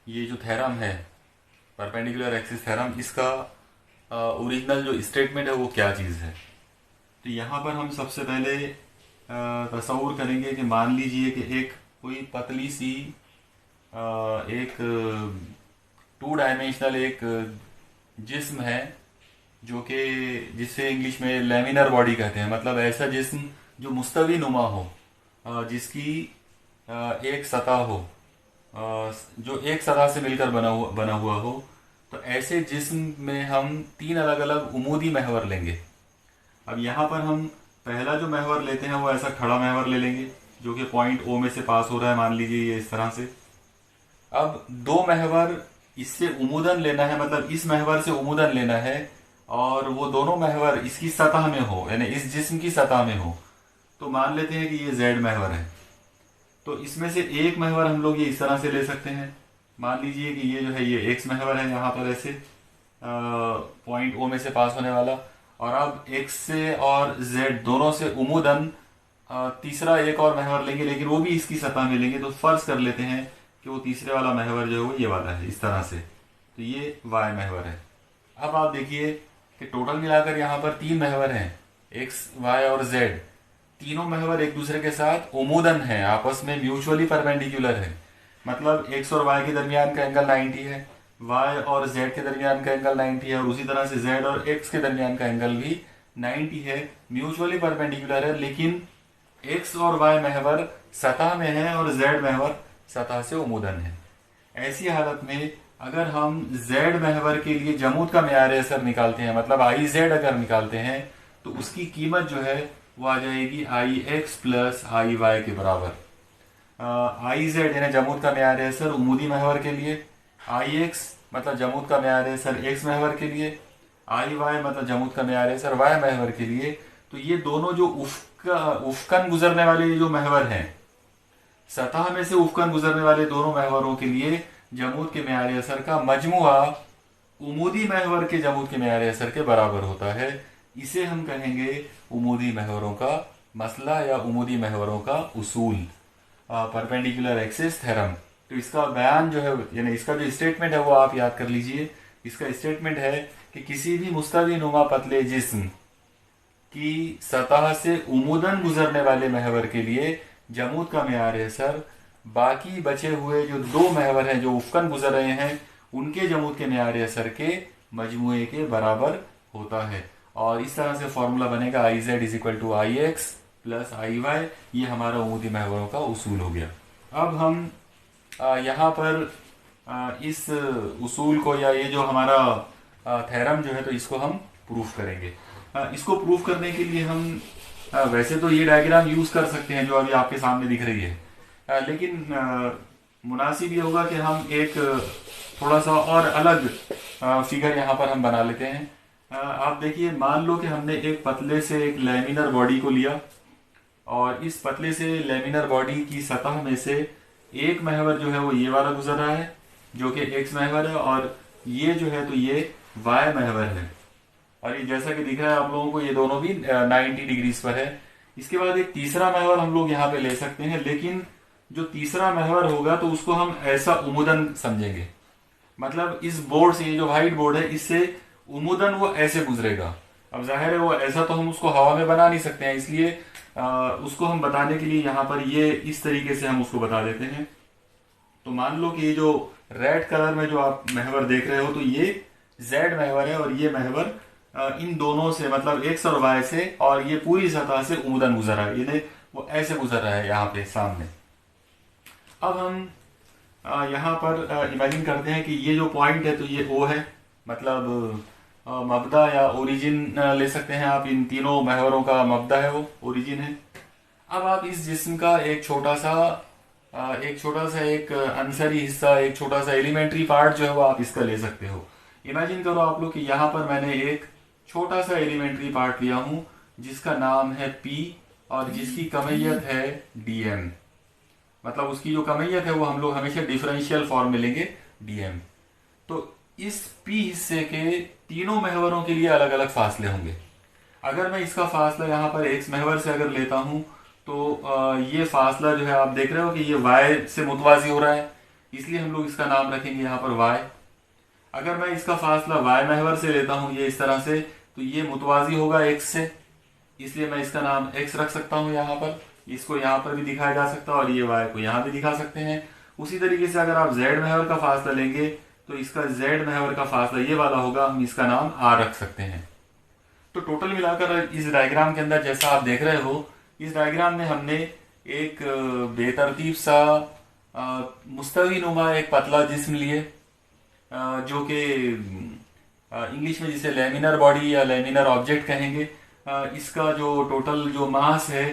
Speaker 1: ये जो थ्योरम है परपेंडिकुलर एक्सिस थ्योरम, इसका ओरिजिनल जो स्टेटमेंट है वो क्या चीज़ है। तो यहाँ पर हम सबसे पहले तसव्वुर करेंगे कि मान लीजिए कि एक कोई पतली सी एक 2 डायमेंशनल एक जिस्म है जो कि जिसे इंग्लिश में लैमिनर बॉडी कहते हैं, मतलब ऐसा जिस्म जो मुस्तवी नुमा हो, जिसकी एक सतह हो, जो एक सतह से मिलकर बना हुआ हो। तो ऐसे जिस्म में हम 3 अलग अलग उमूदी महवर लेंगे। अब यहाँ पर हम पहला जो महवर लेते हैं वो ऐसा खड़ा महवर ले लेंगे जो कि पॉइंट ओ में से पास हो रहा है, मान लीजिए ये इस तरह से। अब 2 महवर इससे उमूदन लेना है, मतलब इस महवर से उमूदन लेना है, और वो दोनों महवर इसकी सतह में हो, यानी इस जिस्म की सतह में हो। तो मान लेते हैं कि ये जेड महवर है, तो इसमें से एक महवर हम लोग ये इस तरह से ले सकते हैं। मान लीजिए कि ये जो है ये एक्स महवर है, यहाँ पर ऐसे पॉइंट ओ में से पास होने वाला। और अब एक्स से और जेड दोनों से उमूदन तीसरा एक और महवर लेंगे, लेकिन वो भी इसकी सतह में लेंगे। तो फर्ज कर लेते हैं कि वो तीसरे वाला महवर जो है वो ये वाला है, इस तरह से। तो ये वाई महवर है। अब आप देखिए कि टोटल मिलाकर यहाँ पर 3 महवर हैं, एक्स वाई और जेड। तीनों महवर एक दूसरे के साथ उमूदन है, आपस में म्यूचुअली परपेंडिकुलर है। मतलब एक्स और वाई के दरमियान का एंगल 90 है, वाई और जेड के दरमियान का एंगल 90 है, और उसी तरह से जेड और एक्स के दरमियान का एंगल भी 90 है, म्यूचुअली परपेंडिकुलर है। लेकिन एक्स और वाई महवर सतह में है और जेड महवर सतह से उमूदन है। ऐसी हालत में अगर हम जेड महवर के लिए जमूद का मेयार असर निकालते हैं, मतलब आई जेड अगर निकालते हैं, तो उसकी कीमत जो है वो आ जाएगी आई एक्स प्लस आई वाई के बराबर। आई जेड यानी जमूद का मेयार असर उमूदी महवर के लिए, आई एक्स मतलब जमूद का मेयार असर एक्स महवर के लिए, आई वाई मतलब जमूद का मेयार असर वाई महवर के लिए। तो ये दोनों जो उफकन गुजरने वाले जो महवर हैं, सतह में से उफकन गुजरने वाले दोनों महवरों के लिए जमूद के मेयार असर का मजमुआ उमूदी महवर के जमूद के मेयार असर के बराबर होता है। इसे हम कहेंगे उमूदी महवरों का मसला या उमूदी महवरों का उसूल, परपेंडिकुलर एक्सिस थ्योरम। तो इसका बयान जो है यानी इसका जो स्टेटमेंट है वो आप याद कर लीजिए। इसका स्टेटमेंट है कि किसी भी मुस्तवी नुमा पतले जिस्म की सतह से उमूदन गुजरने वाले महवर के लिए जमूद का मेयार असर बाकी बचे हुए जो दो महवर हैं जो उफकन गुजर रहे हैं उनके जमूद के मेयार असर के मजमुए के बराबर होता है। और इस तरह से फॉर्मूला बनेगा I Z is equal to I X plus I Y. ये हमारा उमूदी महवरों का उसूल हो गया। अब हम यहाँ पर इस उसूल को या ये जो हमारा थेरम जो है तो इसको हम प्रूफ करेंगे। इसको प्रूफ करने के लिए हम वैसे तो ये डायग्राम यूज कर सकते हैं जो अभी आपके सामने दिख रही है, लेकिन मुनासिब ये होगा कि हम एक थोड़ा सा और अलग फिगर यहाँ पर हम बना लेते हैं। आप देखिए, मान लो कि हमने एक पतले से एक लैमिनर बॉडी को लिया और इस पतले से लैमिनर बॉडी की सतह में से एक महवर जो है वो ये वाला गुजर रहा है जो कि एक्स महवर है, और ये जो है तो ये वाई महवर है। और ये जैसा कि दिख रहा है आप लोगों को ये दोनों भी 90 डिग्रीज पर है। इसके बाद एक तीसरा महवर हम लोग यहाँ पे ले सकते हैं, लेकिन जो तीसरा महवर होगा तो उसको हम ऐसा उमुदन समझेंगे। मतलब इस बोर्ड से, ये जो व्हाइट बोर्ड है, इससे उमुदन वो ऐसे गुजरेगा। अब जाहिर है वो ऐसा तो हम उसको हवा में बना नहीं सकते हैं, इसलिए उसको हम बताने के लिए यहाँ पर ये इस तरीके से हम उसको बता देते हैं। तो मान लो कि ये जो रेड कलर में जो आप महवर देख रहे हो तो ये जेड महवर है और ये महवर इन दोनों से मतलब एक्स और वाई से और ये पूरी सतह से उमुदन गुजर रहा है, यानी वो ऐसे गुजर रहा है यहाँ पे सामने। अब हम यहाँ पर इमेजिन करते हैं कि ये जो पॉइंट है तो ये ओ है, मतलब मबदा या ओरिजिन ले सकते हैं आप। इन तीनों महवरों का मबदा है वो ओरिजिन है। अब आप इस जिस्म का एक छोटा सा एक अंसरी हिस्सा, एक छोटा सा एलिमेंट्री पार्ट जो है वो आप इसका ले सकते हो। इमेजिन करो आप लोग कि यहाँ पर मैंने एक छोटा सा एलिमेंट्री पार्ट लिया हूँ जिसका नाम है पी और जिसकी कमैयत है डीएम। मतलब उसकी जो कमैयत है वो हम लोग हमेशा डिफरेंशियल फॉर्म में लेंगे डीएम। तो इस पी हिस्से के तीनों महवरों के लिए अलग अलग फासले होंगे। अगर मैं इसका फासला यहाँ पर एक्स महवर से अगर लेता हूँ तो ये फासला जो है आप देख रहे हो कि ये वाई से मुतवाजी हो रहा है, इसलिए हम लोग इसका नाम रखेंगे यहाँ पर वाई। अगर मैं इसका फासला वाई महवर से लेता हूँ ये इस तरह से, तो ये मुतवाजी होगा एक्स से, इसलिए मैं इसका नाम एक्स रख सकता हूँ यहाँ पर। इसको यहाँ पर भी दिखाया जा सकता है और ये वाई को यहाँ भी दिखा सकते हैं। उसी तरीके से अगर आप जेड महवर का फासला लेंगे तो इसका जेड महवर का फासला ये वाला होगा, हम इसका नाम आर रख सकते हैं। तो टोटल मिलाकर इस डायग्राम के अंदर जैसा आप देख रहे हो, इस डायग्राम में हमने एक बेतरतीब सा मुस्तवी नुमा एक पतला जिस्म लिए जो कि इंग्लिश में जिसे लेमिनर बॉडी या लेमिनर ऑब्जेक्ट कहेंगे। इसका जो टोटल जो मास है,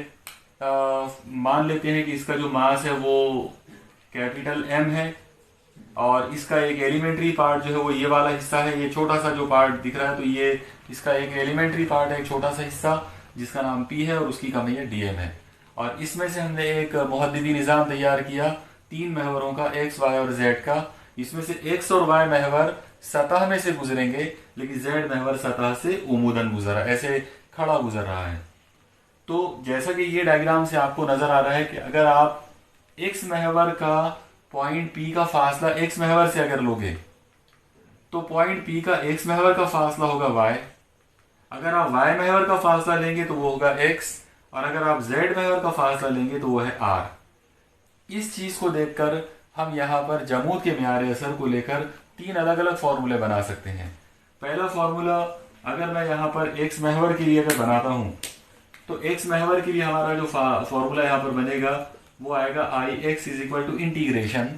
Speaker 1: मान लेते हैं कि इसका जो मास है वो कैपिटल एम है और इसका एक एलिमेंट्री पार्ट जो है वो ये वाला हिस्सा है। ये छोटा सा जो पार्ट दिख रहा है तो ये इसका एक एलिमेंट्री पार्ट है, एक छोटा सा हिस्सा जिसका नाम पी है और उसकी कमैयत डीएम है। और इसमें से हमने एक मुहद्दिदी निज़ाम तैयार किया तीन महवरों का, एक्स वाई और जेड का। इसमें से एक्स और वाई महवर सतह में से गुजरेंगे लेकिन जेड महवर सतह से उमूदन गुजरा, ऐसे खड़ा गुजर रहा है। तो जैसा कि ये डायग्राम से आपको नजर आ रहा है कि अगर आप एक्स महवर का पॉइंट पी का फासला एक्स महवर से अगर लोगे तो पॉइंट पी का एक्स महवर का फासला होगा वाई। अगर आप वाई महवर का फासला लेंगे तो वो होगा एक्स, और अगर आप जेड महवर का फासला लेंगे तो वो है आर। इस चीज को देखकर हम यहाँ पर जमूद के मेयार असर को लेकर तीन अलग अलग फॉर्मूले बना सकते हैं। पहला फॉर्मूला, अगर मैं यहाँ पर एक्स महवर के लिए अगर बनाता हूँ तो एक्स महवर के लिए हमारा जो फॉर्मूला यहाँ पर बनेगा वो आएगा I X is equal to integration.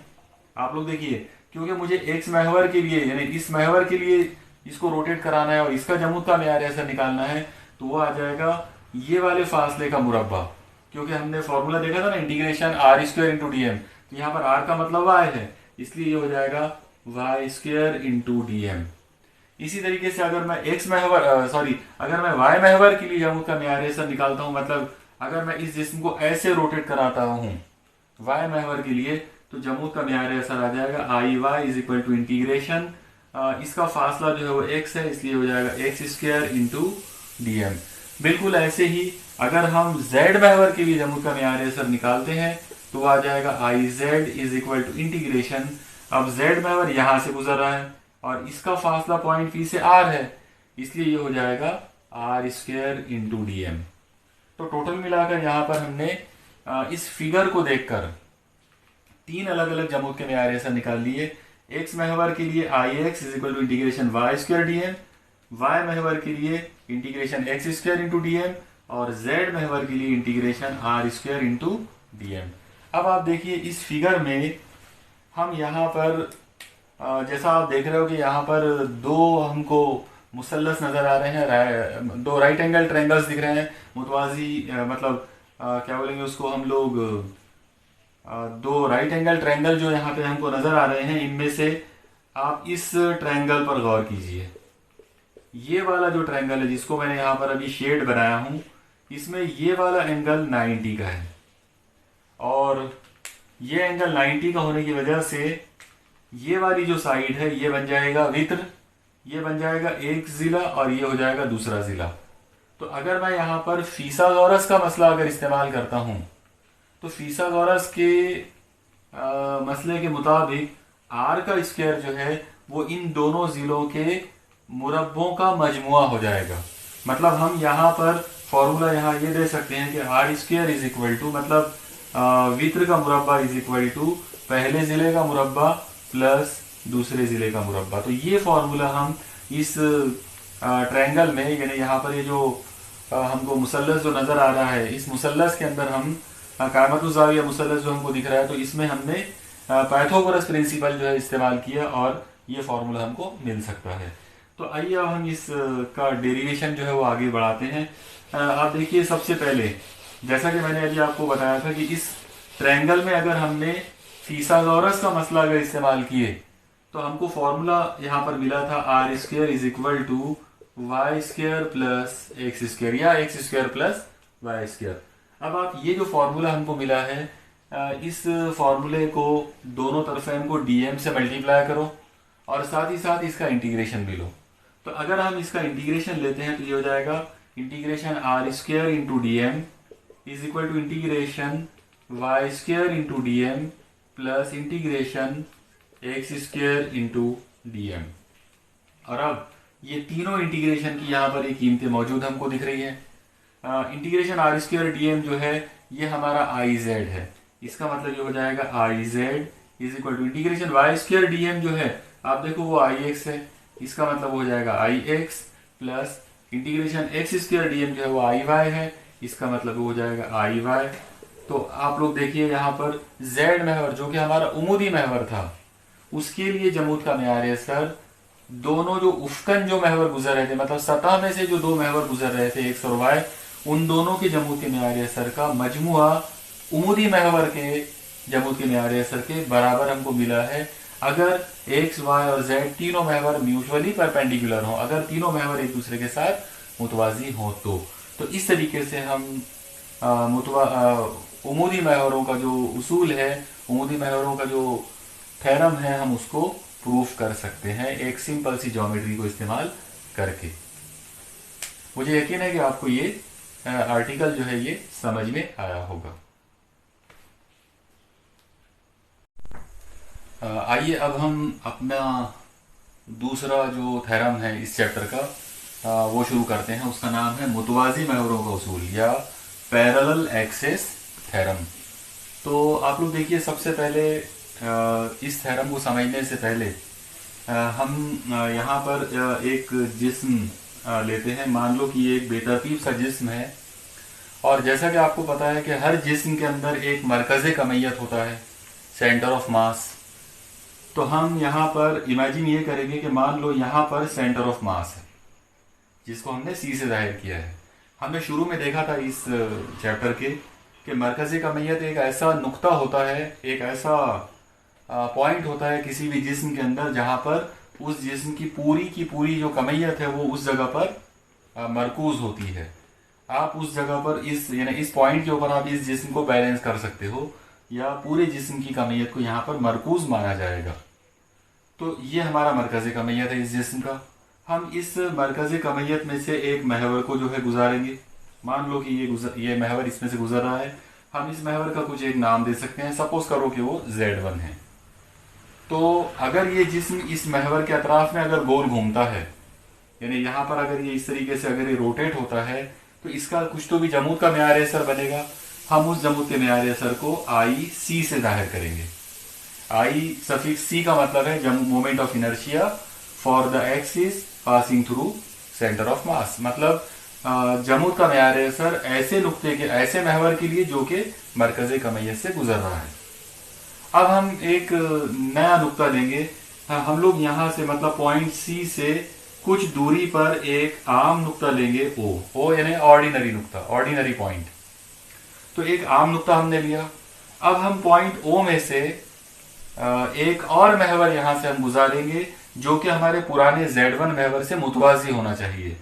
Speaker 1: आप लोग देखिए, क्योंकि मुझे एक्स महवर के लिए यानी इस महवर के लिए इसको रोटेट कराना है और इसका जमूद का मेयार असर निकालना है, तो वो आ जाएगा ये वाले फासले का मुरब्बा। क्योंकि हमने फॉर्मूला देखा था ना, integration R square into D M, तो यहाँ पर आर का मतलब वाई है, इसलिए ये हो जाएगा Y square into D M. इसी तरीके से अगर मैं एक्स महवर अगर मैं वाई महवर के लिए जमूद का मेयार असर निकालता हूँ, मतलब अगर मैं इस जिस्म को ऐसे रोटेट कराता हूँ वाई महवर के लिए, तो जमूद का मेयार असर आ जाएगा I Y is equal to integration, इसका फासला जो है वो एक्स है, इसलिए हो जाएगा X square into D M. बिल्कुल ऐसे ही अगर हम जेड महवर के लिए जमूद का मेयार असर निकालते हैं तो आ जाएगा I Z is equal to integration, अब जेड महवर यहां से गुजर रहा है और इसका फासला पॉइंट पी से आर है, इसलिए ये हो जाएगा R square into D M. तो टोटल मिलाकर यहाँ पर हमने इस फिगर को देखकर तीन अलग अलग जमूत के मेयार ऐसा निकाल लिए। एक्स महवर के लिए I X is equal to integration Y square D M, Y महवर के लिए integration X square into D M, और जेड महवर के लिए integration R square into D M. अब आप देखिए इस फिगर में हम यहाँ पर जैसा आप देख रहे हो कि यहाँ पर दो हमको मुसल्लस नजर आ रहे हैं, दो राइट एंगल ट्रायंगल्स दिख रहे हैं मुतवाजी, मतलब क्या बोलेंगे उसको हम लोग, दो राइट एंगल ट्रायंगल जो यहाँ पे हमको नजर आ रहे हैं, इनमें से आप इस ट्रायंगल पर गौर कीजिए। ये वाला जो ट्रायंगल है जिसको मैंने यहाँ पर अभी शेड बनाया हूँ, इसमें ये वाला एंगल 90 का है, और ये एंगल 90 का होने की वजह से ये वाली जो साइड है ये बन जाएगा वित्र, ये बन जाएगा एक जिला और ये हो जाएगा दूसरा जिला। तो अगर मैं यहाँ पर फीसागोरस का मसला अगर इस्तेमाल करता हूँ, तो फीसागोरस के मसले के मुताबिक आर का स्क्वायर जो है वो इन दोनों जिलों के मुरब्बों का मजमुआ हो जाएगा। मतलब हम यहाँ पर फॉर्मूला यहाँ ये दे सकते हैं कि R square is equal to, मतलब वित्र का मुरब्बा इज इक्वल टू पहले जिले का मुरब्बा प्लस दूसरे जिले का मुरब्बा। तो ये फॉर्मूला हम इस ट्रायंगल में, यानी यहाँ पर ये जो हमको मुसल्लस जो नजर आ रहा है, इस मुसल्लस के अंदर हम कायमतुज़ाविया मुसल्लस जो हमको दिख रहा है, तो इसमें हमने पाइथागोरस प्रिंसिपल जो है इस्तेमाल किया और ये फॉर्मूला हमको मिल सकता है। तो आइए अब हम इस का डेरिवेशन जो है वो आगे बढ़ाते हैं। आप देखिए सबसे पहले जैसा कि मैंने अभी आपको बताया था कि इस ट्रायंगल में अगर हमने फीसागोरस का मसला अगर इस्तेमाल किए तो हमको फॉर्मूला यहाँ पर मिला था R square is equal to Y square plus X square या X square plus Y square. अब आप ये जो फॉर्मूला हमको मिला है, इस फॉर्मूले को दोनों तरफ हमको डीएम से मल्टीप्लाई करो और साथ ही साथ इसका इंटीग्रेशन भी लो। तो अगर हम इसका इंटीग्रेशन लेते हैं तो ये हो जाएगा integration R square into D M is equal to integration Y square into D M plus integration X square into D M. और अब ये तीनों इंटीग्रेशन की यहाँ पर एक कीमतें मौजूद हमको दिख रही है। Integration R square D M जो है ये हमारा आई जेड है, इसका मतलब ये हो जाएगा I Z is equal to integration Y square D M जो है आप देखो वो आई एक्स है, इसका मतलब हो जाएगा I X plus integration X square D M जो है वो आई वाई है, इसका मतलब हो जाएगा आई वाई। तो आप लोग देखिए यहाँ पर जेड महवर जो कि हमारा उमूदी महवर था उसके लिए जमूत का मेयार है सर, दोनों जो उफ्कन जो महवर गुजर रहे थे, मतलब सतह में से जो दो महवर गुजर रहे थे एक्स और वाई, उन दोनों के जमूत के मेयार असर का मजमुआ उमूदी महवर के जमूत के मेयार असर के बराबर हमको मिला है अगर एक्स वाई और जेड तीनों महवर म्यूचुअली परपेंडिकुलर हो, अगर तीनों महवर एक दूसरे के साथ मुतवाजी हो तो इस तरीके से हम उमूदी महवरों का जो उसूल है, उमूदी महवरों का जो थ्योरम है, हम उसको प्रूफ कर सकते हैं एक सिंपल सी ज्योमेट्री को इस्तेमाल करके। मुझे यकीन है कि आपको ये आर्टिकल जो है ये समझ में आया होगा। आइए अब हम अपना दूसरा जो थ्योरम है इस चैप्टर का वो शुरू करते हैं। उसका नाम है मुतवाजी महवरों का उसूल या पैरेलल एक्सिस थ्योरम। तो आप लोग देखिए सबसे पहले इस थ्योरम को समझने से पहले हम यहाँ पर एक जिस्म लेते हैं। मान लो कि ये एक बेतरतीब सा जिस्म है और जैसा कि आपको पता है कि हर जिस्म के अंदर एक मरकज़ कमियत होता है, सेंटर ऑफ मास। तो हम यहाँ पर इमेजिन ये करेंगे कि मान लो यहाँ पर सेंटर ऑफ मास है जिसको हमने सी से जाहिर किया है। हमने शुरू में देखा था इस चैप्टर के कि मरकज़ कमियत एक ऐसा नुक्ता होता है, एक ऐसा पॉइंट होता है किसी भी जिस्म के अंदर जहाँ पर उस जिस्म की पूरी जो कमियत है वो उस जगह पर मरकूज होती है। आप उस जगह पर इस पॉइंट के ऊपर आप इस जिस्म को बैलेंस कर सकते हो या पूरे जिस्म की कमियत को यहाँ पर मरकूज माना जाएगा। तो ये हमारा मरकज़ कमियत है इस जिस्म का। हम इस मरकज़ कमियत में से एक महवर को जो है गुजारेंगे। मान लो कि ये महवर इसमें से गुजर रहा है हम इस महवर का कुछ एक नाम दे सकते हैं। सपोज करो कि वो Z1 है। तो अगर ये जिस्म इस महवर के अतराफ में अगर गोल घूमता है, यानी यहाँ पर अगर ये इस तरीके से अगर ये रोटेट होता है, तो इसका कुछ तो भी जमूद का मेयार असर बनेगा। हम उस जमूद के मेयार असर को आई सी से जाहिर करेंगे। आई सफिक्स सी का मतलब है moment of inertia for the axis passing through centre of mass. मतलब जमूद का मेयार असर ऐसे नुक्ते के, ऐसे महवर के लिए जो कि मरकज कमैयत से गुजर रहा है। अब हम एक नया नुक्ता लेंगे। हम लोग यहाँ से मतलब पॉइंट सी से कुछ दूरी पर एक आम नुक्ता लेंगे ओ यानी ऑर्डिनरी नुक्ता, ऑर्डिनरी पॉइंट। तो एक आम नुक्ता हमने लिया। अब हम पॉइंट ओ में से एक और महवर यहां से हम गुजारेंगे जो कि हमारे पुराने Z1 महवर से मुतवाजी होना चाहिए।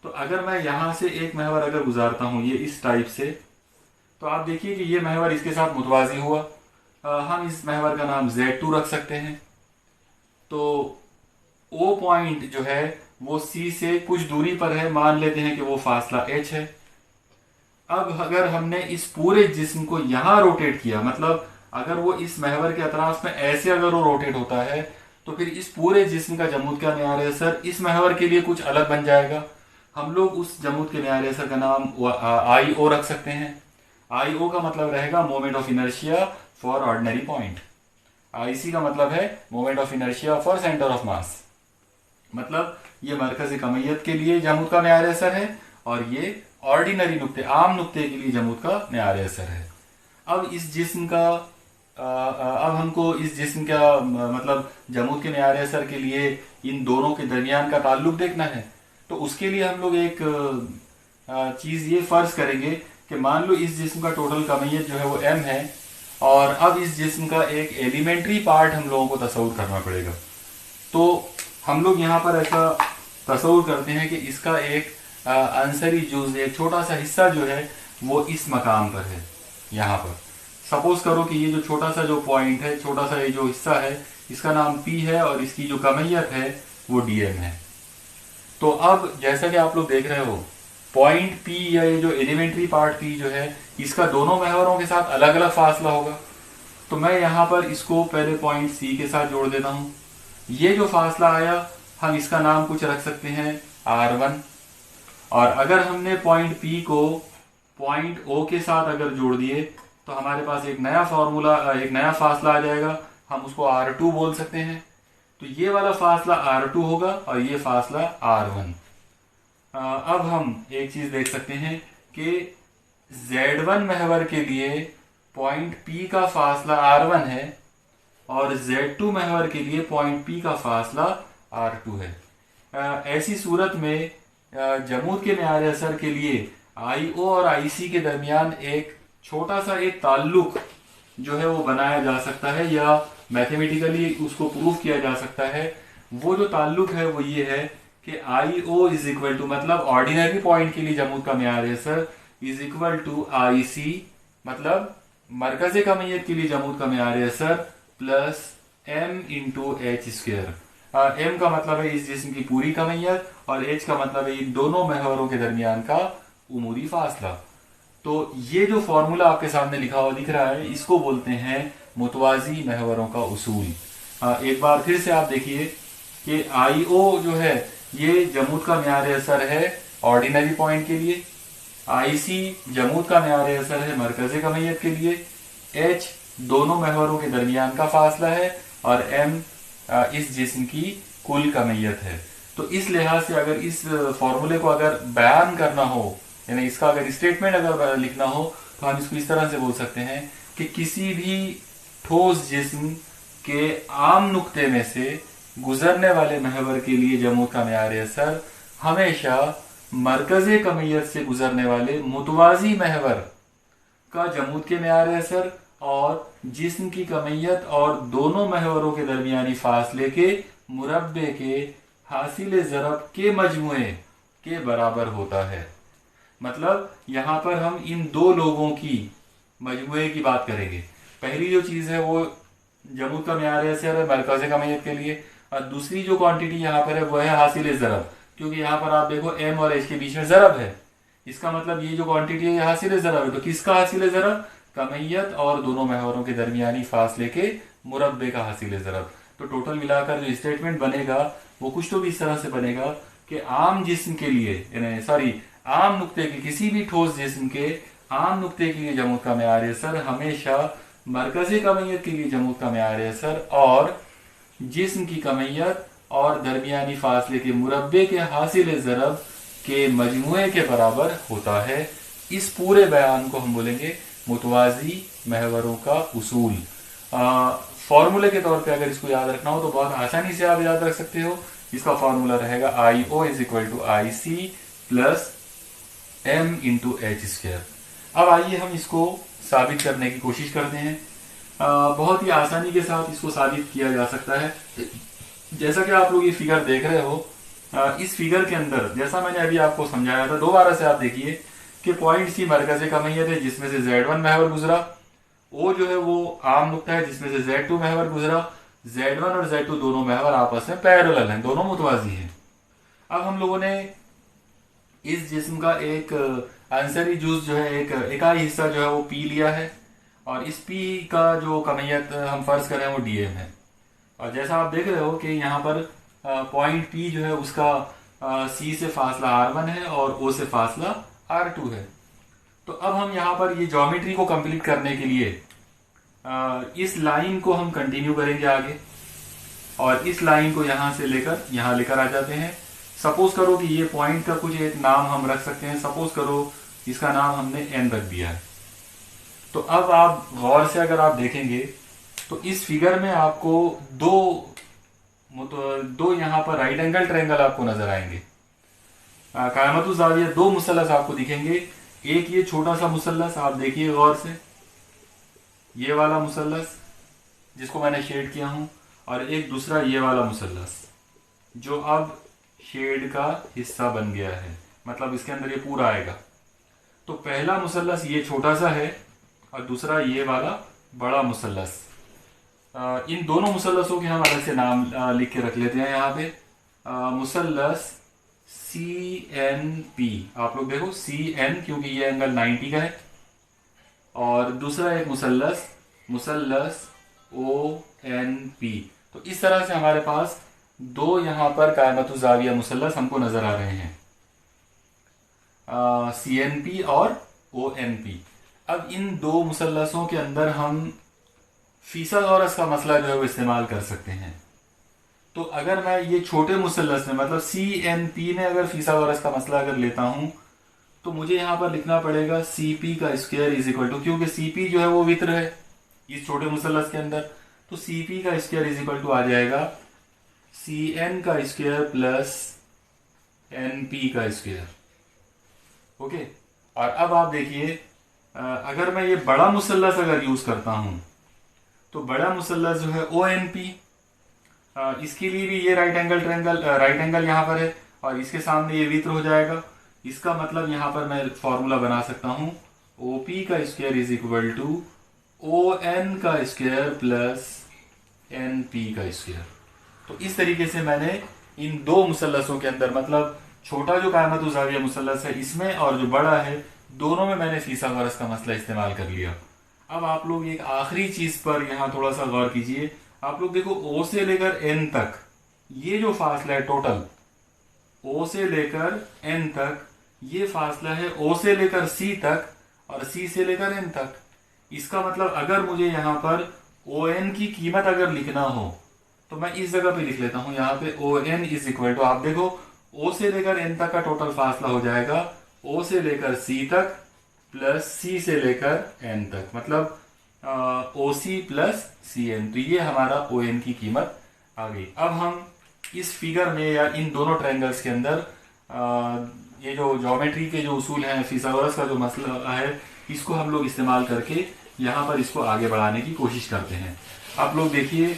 Speaker 1: तो अगर मैं यहां से एक महवर अगर गुजारता हूं ये इस टाइप से, तो आप देखिए कि ये महवर इसके साथ मुतवाजी हुआ। हम इस महवर का नाम Z2 रख सकते हैं। तो ओ पॉइंट जो है वो सी से कुछ दूरी पर है, मान लेते हैं कि वो फासला h है। अब अगर हमने इस पूरे जिस्म को यहां रोटेट किया, मतलब अगर वो इस महवर के अतराफ में ऐसे अगर वो रोटेट होता है, तो फिर इस पूरे जिस्म का जमूद का मेयार असर इस महवर के लिए कुछ अलग बन जाएगा। हम लोग उस जमूद के मेयार असर का नाम आई ओ रख सकते हैं। आई ओ का मतलब रहेगा moment of inertia for ordinary point. I C का मतलब है moment of inertia for centre of mass. मतलब ये मरकज कमैयत के लिए जमूद का मेयार असर है और ये ऑर्डिनरी नुक्ते, आम नुक्ते के लिए जमूद का मेयार असर है। अब इस जिस्म का अब हमको इस जिस्म का मतलब जमूद के मेयार असर के लिए इन दोनों के दरमियान का ताल्लुक देखना है। तो उसके लिए हम लोग एक चीज़ ये फर्ज करेंगे कि मान लो इस जिस्म का टोटल कमैयत जो है वो m है, और अब इस जिस्म का एक एलिमेंट्री पार्ट हम लोगों को तसव्वुर करना पड़ेगा। तो हम लोग यहाँ पर ऐसा तसव्वुर करते हैं कि इसका एक अंसरी जुज़, एक छोटा सा हिस्सा जो है वो इस मकाम पर है। यहाँ पर सपोज करो कि ये जो छोटा सा जो पॉइंट है, छोटा सा ये जो हिस्सा है, इसका नाम P है और इसकी जो कमैयत है वो dm है। तो अब जैसा कि आप लोग देख रहे हो, पॉइंट P या ये जो एलिमेंट्री पार्ट P जो है, इसका दोनों महवरों के साथ अलग अलग फासला होगा। तो मैं यहाँ पर इसको पहले पॉइंट C के साथ जोड़ देता हूँ। ये जो फासला आया, हम इसका नाम कुछ रख सकते हैं R1। और अगर हमने पॉइंट P को पॉइंट O के साथ अगर जोड़ दिए, तो हमारे पास एक नया फॉर्मूला, एक नया फासला आ जाएगा। हम उसको R2 बोल सकते हैं। तो ये वाला फासला R2 होगा और ये फासला R1। अब हम एक चीज देख सकते हैं कि Z1 महवर के लिए पॉइंट P का फासला R1 है और Z2 महवर के लिए पॉइंट P का फासला R2 है। ऐसी सूरत में जमूद के मेयार असर के लिए IO और IC के दरमियान एक छोटा सा एक ताल्लुक जो है वो बनाया जा सकता है, या मैथमेटिकली उसको प्रूव किया जा सकता है। वो जो ताल्लुक है वो ये है कि IO इज इक्वल टू, मतलब ऑर्डिनरी पॉइंट के लिए जमूद का मेयार असर इज इक्वल टू IC, मतलब मरकज कमैयत के लिए जमूद का मेयार असर plus m into H square. m का मतलब है इस जिस्म की पूरी कमैयत और h का मतलब है इन दोनों महवरों के दरमियान का उमूरी फासला। तो ये जो फॉर्मूला आपके सामने लिखा हुआ दिख रहा है, इसको बोलते हैं मुतवाजी महवरों का उसूल। एक बार फिर से आप देखिए कि IO जो है ये जमूद का मेयार असर है ऑर्डिनरी पॉइंट के लिए, IC जमूद का मेयार असर है मरकज कमैयत के लिए, H दोनों महवरों के दरमियान का फासला है और M इस जिस्म की कुल कमैयत है। तो इस लिहाज से अगर इस फॉर्मूले को अगर बयान करना हो, यानी इसका अगर स्टेटमेंट अगर लिखना हो, तो हम इसको इस तरह से बोल सकते हैं कि किसी भी ठोस जिस्म के आम नुक्ते में से गुजरने वाले महवर के लिए जमूद का मेयार असर हमेशा मरकज कमैयत से गुजरने वाले मुतवाजी महवर का जमूद के मेयार असर और जिस्म की कमैयत और दोनों महवरों के दरमियानी फासले के मुरब्बे के हासिल ज़रब के मजमुए के बराबर होता है। मतलब यहाँ पर हम इन दो लोगों की मजमुए की बात करेंगे। पहली जो चीज़ है वो जमूद का मेयार असर है मरकज कमैयत के लिए, और दूसरी जो क्वांटिटी यहाँ पर है वो है हासिल ज़रब, क्योंकि यहाँ पर आप देखो m और h के बीच में ज़रब है। इसका मतलब ये जो क्वांटिटी है ये हासिल ज़रब है। तो किसका हासिल ज़रब? कमैयत और दोनों महवरों के दरमियानी फासले के मुरब्बे का हासिल ज़रब। तो टोटल मिलाकर जो स्टेटमेंट बनेगा वो कुछ तो भी इस तरह से बनेगा कि आम जिस्म के लिए सॉरी आम नुक्ते के किसी भी ठोस जिस्म के आम नुक्ते के लिए जमुत का मेयार असर हमेशा मरकज़ी कमैयत के लिए जमुत का मेयार असर और जिस्म की कमैयत और दरमियानी फासले के मुरब्बे के हासिल ज़रब के मजमुए के बराबर होता है। इस पूरे बयान को हम बोलेंगे मुतवाज़ी महवरों का उसूल। फॉर्मूले के तौर पे अगर इसको याद रखना हो तो बहुत आसानी से आप याद रख सकते हो। इसका फॉर्मूला रहेगा IO is equal to IC plus M into H square. अब आइए हम इसको साबित करने की कोशिश करते हैं। बहुत ही आसानी के साथ इसको साबित किया जा सकता है। जैसा कि आप लोग ये फिगर देख रहे हो, इस फिगर के अंदर जैसा मैंने अभी आपको समझाया था, दोबारा से आप देखिए कि पॉइंट सी मरकज़ कमैयत है जिसमें से Z1 महवर गुजरा, O जो है वो आम नुक्ता है जिसमें से Z2 महवर गुजरा। Z1 और Z2 दोनों महवर आपस में पैरेलल हैं, दोनों मुतवाज़ी हैं। अब हम लोगों ने इस जिस्म का एक आंसरी जुज जो है, एक इकाई हिस्सा जो है वो P लिया है और इस P का जो कमैयत हम फर्ज करें वो DM है। और जैसा आप देख रहे हो कि यहाँ पर पॉइंट P जो है उसका C से फासला R1 है और O से फासला R2 है। तो अब हम यहाँ पर ये ज्योमेट्री को कंप्लीट करने के लिए इस लाइन को हम कंटिन्यू करेंगे आगे और इस लाइन को यहाँ से लेकर यहाँ लेकर आ जाते हैं। सपोज करो कि ये पॉइंट का कुछ एक नाम हम रख सकते हैं। सपोज करो इसका नाम हमने N रख दिया है। तो अब आप गौर से अगर आप देखेंगे तो इस फिगर में आपको दो यहाँ पर राइट एंगल ट्रायंगल आपको नजर आएंगे। कायमतु ज़ाविया दो मुसल्लस आपको दिखेंगे। एक ये छोटा सा मुसल्लस आप देखिए गौर से, ये वाला मुसल्लस जिसको मैंने शेड किया हूं, और एक दूसरा ये वाला मुसल्लस जो अब शेड का हिस्सा बन गया है, मतलब इसके अंदर ये पूरा आएगा। तो पहला मुसल्लस ये छोटा सा है और दूसरा ये वाला बड़ा मुसल्लस। इन दोनों मुसल्लसों के हम अलग से नाम लिख के रख लेते हैं यहाँ पे। मुसल्लस CNP, आप लोग देखो CN क्योंकि ये एंगल 90 का है, और दूसरा एक मुसल्लस ONP। तो इस तरह से हमारे पास दो यहाँ पर कायमतु ज़ाविया मुसल्लस हमको नजर आ रहे हैं, CNP और ONP। अब इन दो मुसल्लसों के अंदर हम फिसागोरस का मसला जो है वो इस्तेमाल कर सकते हैं। तो अगर मैं ये छोटे मुसल्लस में मतलब CNP में अगर फिसागोरस का मसला अगर लेता हूं तो मुझे यहाँ पर लिखना पड़ेगा CP का स्क्वायर इज इक्वल टू, क्योंकि CP जो है वो वित्र है इस छोटे मुसल्लस के अंदर, तो CP का स्क्वायर इज इक्वल टू आ जाएगा CN का स्क्वायर प्लस NP का स्क्वायर। ओके, और अब आप देखिए अगर मैं ये बड़ा मुसल्लस अगर यूज करता हूं तो बड़ा मुसल्लस जो है ONP, इसके लिए भी ये राइट एंगल यहाँ पर है और इसके सामने ये वित्र हो जाएगा। इसका मतलब यहाँ पर मैं फॉर्मूला बना सकता हूँ OP का square is equal to ON का स्क्वायर प्लस NP का स्क्वायर। तो इस तरीके से मैंने इन दो मुसल्लसों के अंदर, मतलब छोटा जो कायमतु ज़ाविया मुसल्लस है इसमें और जो बड़ा है, दोनों में मैंने फिसागोरस का मसला इस्तेमाल कर लिया। अब आप लोग एक आखिरी चीज पर यहाँ थोड़ा सा गौर कीजिए। आप लोग देखो O से लेकर N तक ये जो फासला है टोटल, O से लेकर N तक ये फासला है O से लेकर C तक और C से लेकर N तक। इसका मतलब अगर मुझे यहाँ पर ON की कीमत अगर लिखना हो तो मैं इस जगह पे लिख लेता हूँ, यहाँ पे ON इज इक्वल टू, आप देखो O से लेकर N तक का टोटल फासला हो जाएगा O से लेकर C तक प्लस C से लेकर N तक, मतलब OC प्लस CN। तो ये हमारा ON की कीमत आ गई। अब हम इस फिगर में या इन दोनों ट्रायंगल्स के अंदर ये जो ज्योमेट्री के जो उसूल हैं, फिसागोरस का जो मसला है, इसको हम लोग इस्तेमाल करके यहाँ पर इसको आगे बढ़ाने की कोशिश करते हैं। आप लोग देखिए,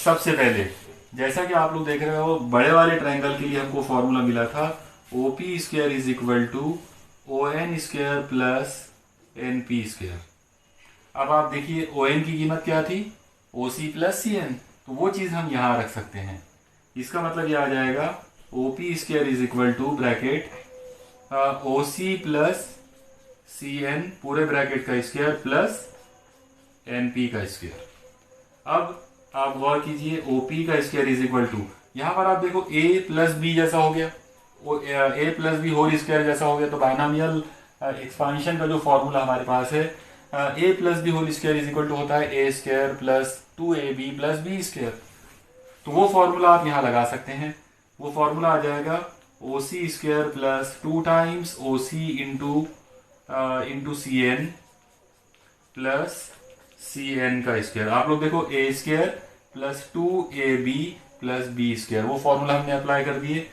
Speaker 1: सबसे पहले जैसा कि आप लोग देख रहे हो बड़े वाले ट्रायंगल के लिए हमको फॉर्मूला मिला था OP square is equal to ON square plus NP square. अब आप देखिए ON की कीमत क्या थी, OC प्लस CN, तो वो चीज हम यहाँ रख सकते हैं। इसका मतलब ये आ जाएगा OP square is equal to bracket OC plus C N पूरे ब्रैकेट का स्क्वायर प्लस एन पी का स्क्वायर। अब आप गौर कीजिए, ओ पी का स्क्वायर इज इक्वल टू, यहां पर आप देखो ए प्लस बी जैसा हो गया, ए प्लस बी होल स्क्वायर जैसा हो गया। तो बाइनोमियल एक्सपांशन का जो फॉर्मूला हमारे पास है, A plus B whole square is equal to होता है A square plus 2ab plus B square. तो वो फॉर्मूला आप यहाँ लगा सकते हैं। वो फॉर्मूला आ जाएगा O C square plus 2 times O C into C N plus C N का स्क्वायर। आप लोग देखो A square plus 2ab plus B square, वो फॉर्मूला हमने अप्लाई कर दिए।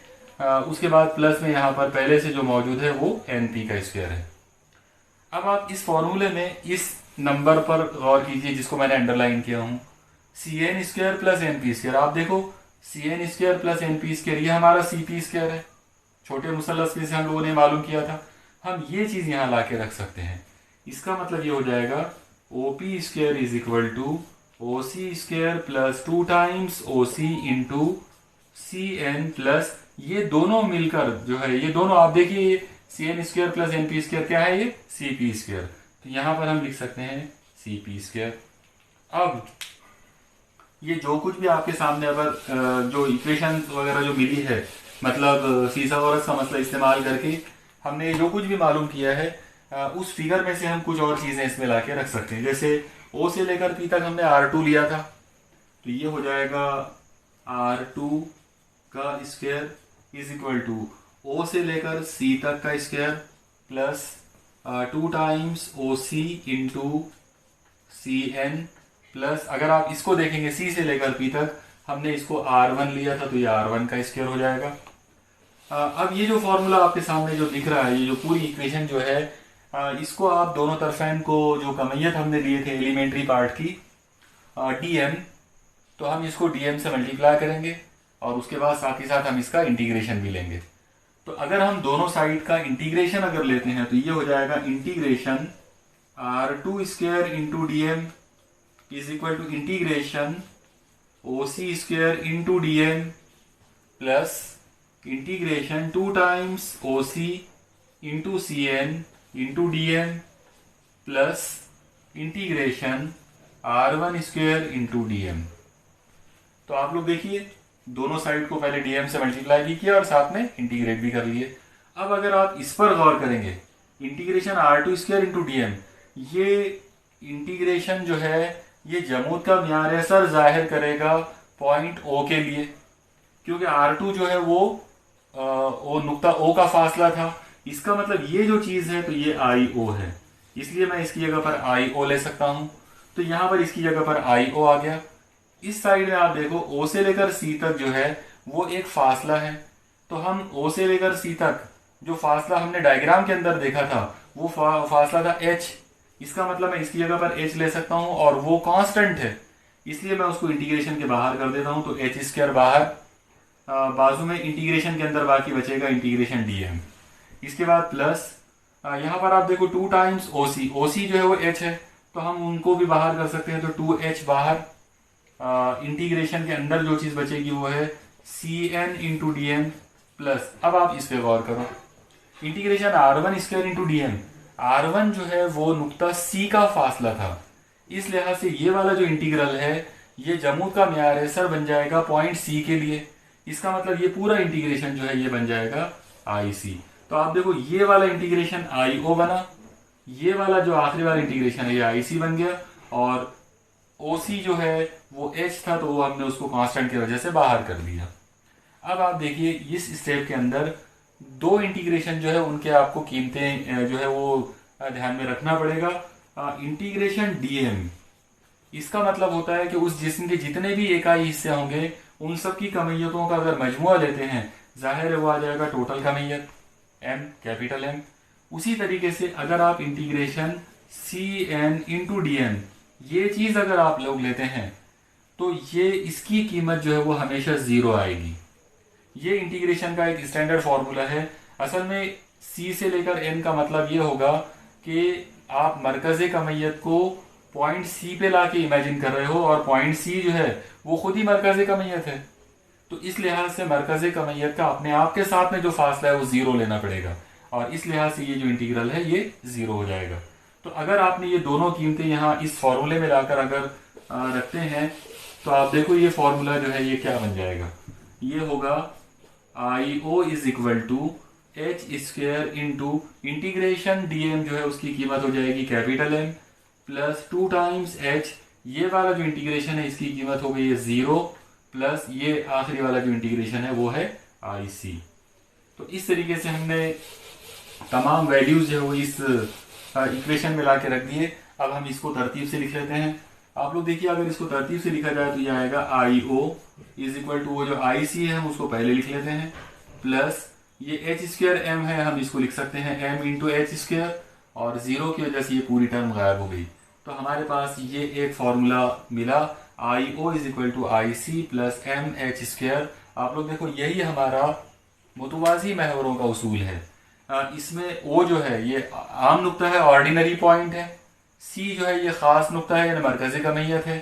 Speaker 1: उसके बाद प्लस में यहाँ पर पहले से जो मौजूद है वो एन पी का स्क्वायर है। अब आप इस फॉर्मूले में इस नंबर पर गौर कीजिए जिसको मैंने अंडरलाइन किया हूँ, C N square plus N P square. आप देखो C N square plus N P square, ये हमारा सी पी स्क्वायर है, छोटे मुसल्लस में से हम लोगों ने मालूम किया था। हम ये चीज यहाँ ला के रख सकते हैं। इसका मतलब ये हो जाएगा O P square is equal to O C square plus 2 times O C into C N plus, ये दोनों मिलकर जो है, ये दोनों आप देखिए C N square plus N P square क्या है, ये सी पी स्क्वायर। तो यहां पर हम लिख सकते हैं सी पी स्क्वायर। अब ये जो कुछ भी आपके सामने अगर जो इक्वेशन वगैरह जो मिली है, मतलब फिथागोरस का मसला इस्तेमाल करके हमने जो कुछ भी मालूम किया है, उस फिगर में से हम कुछ और चीजें इसमें ला के रख सकते हैं। जैसे ओ से लेकर पी तक हमने R2 लिया था, तो ये हो जाएगा R2 का square is equal to O से लेकर सी तक का square plus 2 times O C into C N plus, अगर आप इसको देखेंगे सी से लेकर पी तक हमने इसको R1 लिया था, तो ये R1 का स्क्वायर हो जाएगा। अब ये जो फॉर्मूला आपके सामने जो दिख रहा है, ये जो पूरी इक्वेशन जो है, इसको आप दोनों तरफेन को जो कमियत हमने लिए थे एलिमेंट्री पार्ट की dm, तो हम इसको dm से मल्टीप्लाई करेंगे और उसके बाद साथ ही साथ हम इसका इंटीग्रेशन भी लेंगे। तो अगर हम दोनों साइड का इंटीग्रेशन अगर लेते हैं तो ये हो जाएगा integration R2 square into D M is equal to integration O C square into D M plus integration 2 times O C into C N into D M plus integration R1 square into D M. तो आप लोग देखिए दोनों side को पहले DM से multiply भी किया और साथ में इंटीग्रेट भी कर लिए। अब अगर आप इस पर गौर करेंगे, integration R2 square into D M, ये इंटीग्रेशन जो है ये जमूद का म्यार है सर जाहिर करेगा पॉइंट O के लिए, क्योंकि R2 जो है वो नुक्ता O का फासला था। इसका मतलब ये जो चीज है तो ये IO है, इसलिए मैं इसकी जगह पर IO ले सकता हूं। तो यहां पर इसकी जगह पर IO आ गया। इस साइड में आप देखो O से लेकर C तक जो है वो एक फासला है, तो हम O से लेकर C तक जो फासला हमने डायग्राम के अंदर देखा था वो फासला था H। इसका मतलब मैं इसकी जगह पर H ले सकता हूं और वो कांस्टेंट है, इसलिए मैं उसको इंटीग्रेशन के बाहर कर देता हूं। तो H स्क्वायर बाहर, बाजू में इंटीग्रेशन के अंदर बाकी बचेगा इंटीग्रेशन dm। इसके बाद प्लस यहाँ पर आप देखो 2 टाइम्स OC जो है वो H है, तो हम उनको भी बाहर कर सकते हैं। तो 2H बाहर, इंटीग्रेशन के अंदर जो चीज बचेगी वो है Cn into D M plus, अब आप इस पे गौर करो, integration R1 square into D M, R1 जो है वो नुक्ता C का फासला था, इस लिहाज से ये वाला जो इंटीग्रल है ये जमूद का म्यार है सर बन जाएगा पॉइंट C के लिए। इसका मतलब ये पूरा इंटीग्रेशन जो है ये बन जाएगा IC। तो आप देखो ये वाला इंटीग्रेशन IO बना, ये वाला जो आखिरी वाला इंटीग्रेशन है ये IC बन गया, और OC जो है वो H था तो वो हमने उसको कांस्टेंट की वजह से बाहर कर दिया। अब आप देखिए इस स्टेप के अंदर दो इंटीग्रेशन जो है उनके आपको कीमतें जो है वो ध्यान में रखना पड़ेगा। इंटीग्रेशन dm, इसका मतलब होता है कि उस जिस्म के जितने भी इकाई हिस्से होंगे उन सब की कमियतों का अगर मजमुआ लेते हैं जाहिर है वो आ जाएगा टोटल कमियत m, कैपिटल M। उसी तरीके से अगर आप integration Cn into D M, ये चीज अगर आप लोग लेते हैं तो ये इसकी कीमत जो है वो हमेशा 0 आएगी। ये इंटीग्रेशन का एक स्टैंडर्ड फॉर्मूला है। असल में C से लेकर n का मतलब ये होगा कि आप मरकज़ कमियत को पॉइंट C पे ला के इमेजिन कर रहे हो और पॉइंट C जो है वो खुद ही मरकज़ कमियत है। तो इस लिहाज से मरकज़ कमियत का अपने आप के साथ में जो फासला है वो 0 लेना पड़ेगा। और इस लिहाज से ये जो इंटीग्रल है ये 0 हो जाएगा। तो अगर आपने ये दोनों कीमतें यहाँ इस फॉर्मूले में लाकर अगर रखते हैं तो आप देखो ये फॉर्मूला जो है ये क्या बन जाएगा। ये होगा I O is equal to H square into integration D M जो है उसकी कीमत हो जाएगी capital M plus 2 times H, ये वाला जो इंटीग्रेशन है इसकी कीमत हो गई है 0 प्लस ये आखिरी वाला जो इंटीग्रेशन है वो है आई सी। तो इस तरीके से हमने तमाम वैल्यूज जो है वो इस इक्वेशन में ला के रख दिए। अब हम इसको तरतीब से लिख लेते हैं। आप लोग देखिए अगर इसको तरतीब से लिखा जाए तो ये आएगा आई ओ इज इक्वल टू वो जो आई सी है हम उसको पहले लिख लेते हैं प्लस ये एच स्क्वेयर एम है हम इसको लिख सकते हैं एम इंटू एच स्क्वेयर, और 0 की वजह से ये पूरी टर्म गायब हो गई। तो हमारे पास ये एक फॉर्मूला मिला I O is equal to I C plus M H square. आप लोग देखो यही हमारा मुतवाज़ी महवरों का उसूल है। इसमें ओ जो है ये आम नुक्ता है, ऑर्डिनरी पॉइंट है। सी जो है ये ख़ास नुक्ता है यानी मरकज़ी कमियत है।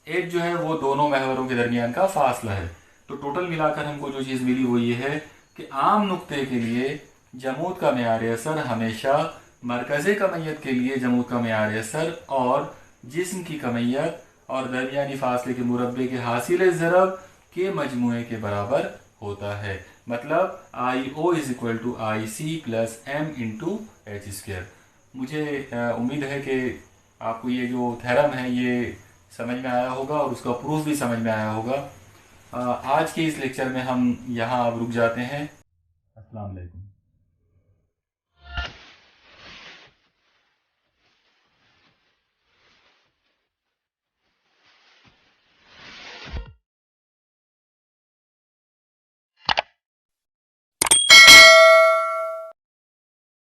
Speaker 1: एच जो है वो दोनों महवरों के दरमियान का फासला है। तो टोटल मिलाकर हमको जो चीज़ मिली वो ये है कि आम नुक्ते के लिए जमूद का मेयार असर हमेशा मरकज़ी कमियत के लिए जमूद का मेयार असर और जिस्म की कमियत और दरमियानी फासले के मुरब्बे के हासिल ज़रब के मजमूए के बराबर होता है। मतलब I O is equal to I C plus M into H square. मुझे उम्मीद है कि आपको ये जो थ्योरम है ये समझ में आया होगा और उसका प्रूफ भी समझ में आया होगा। आज के इस लेक्चर में हम यहाँ अब रुक जाते हैं। अस्सलाम वालेकुम।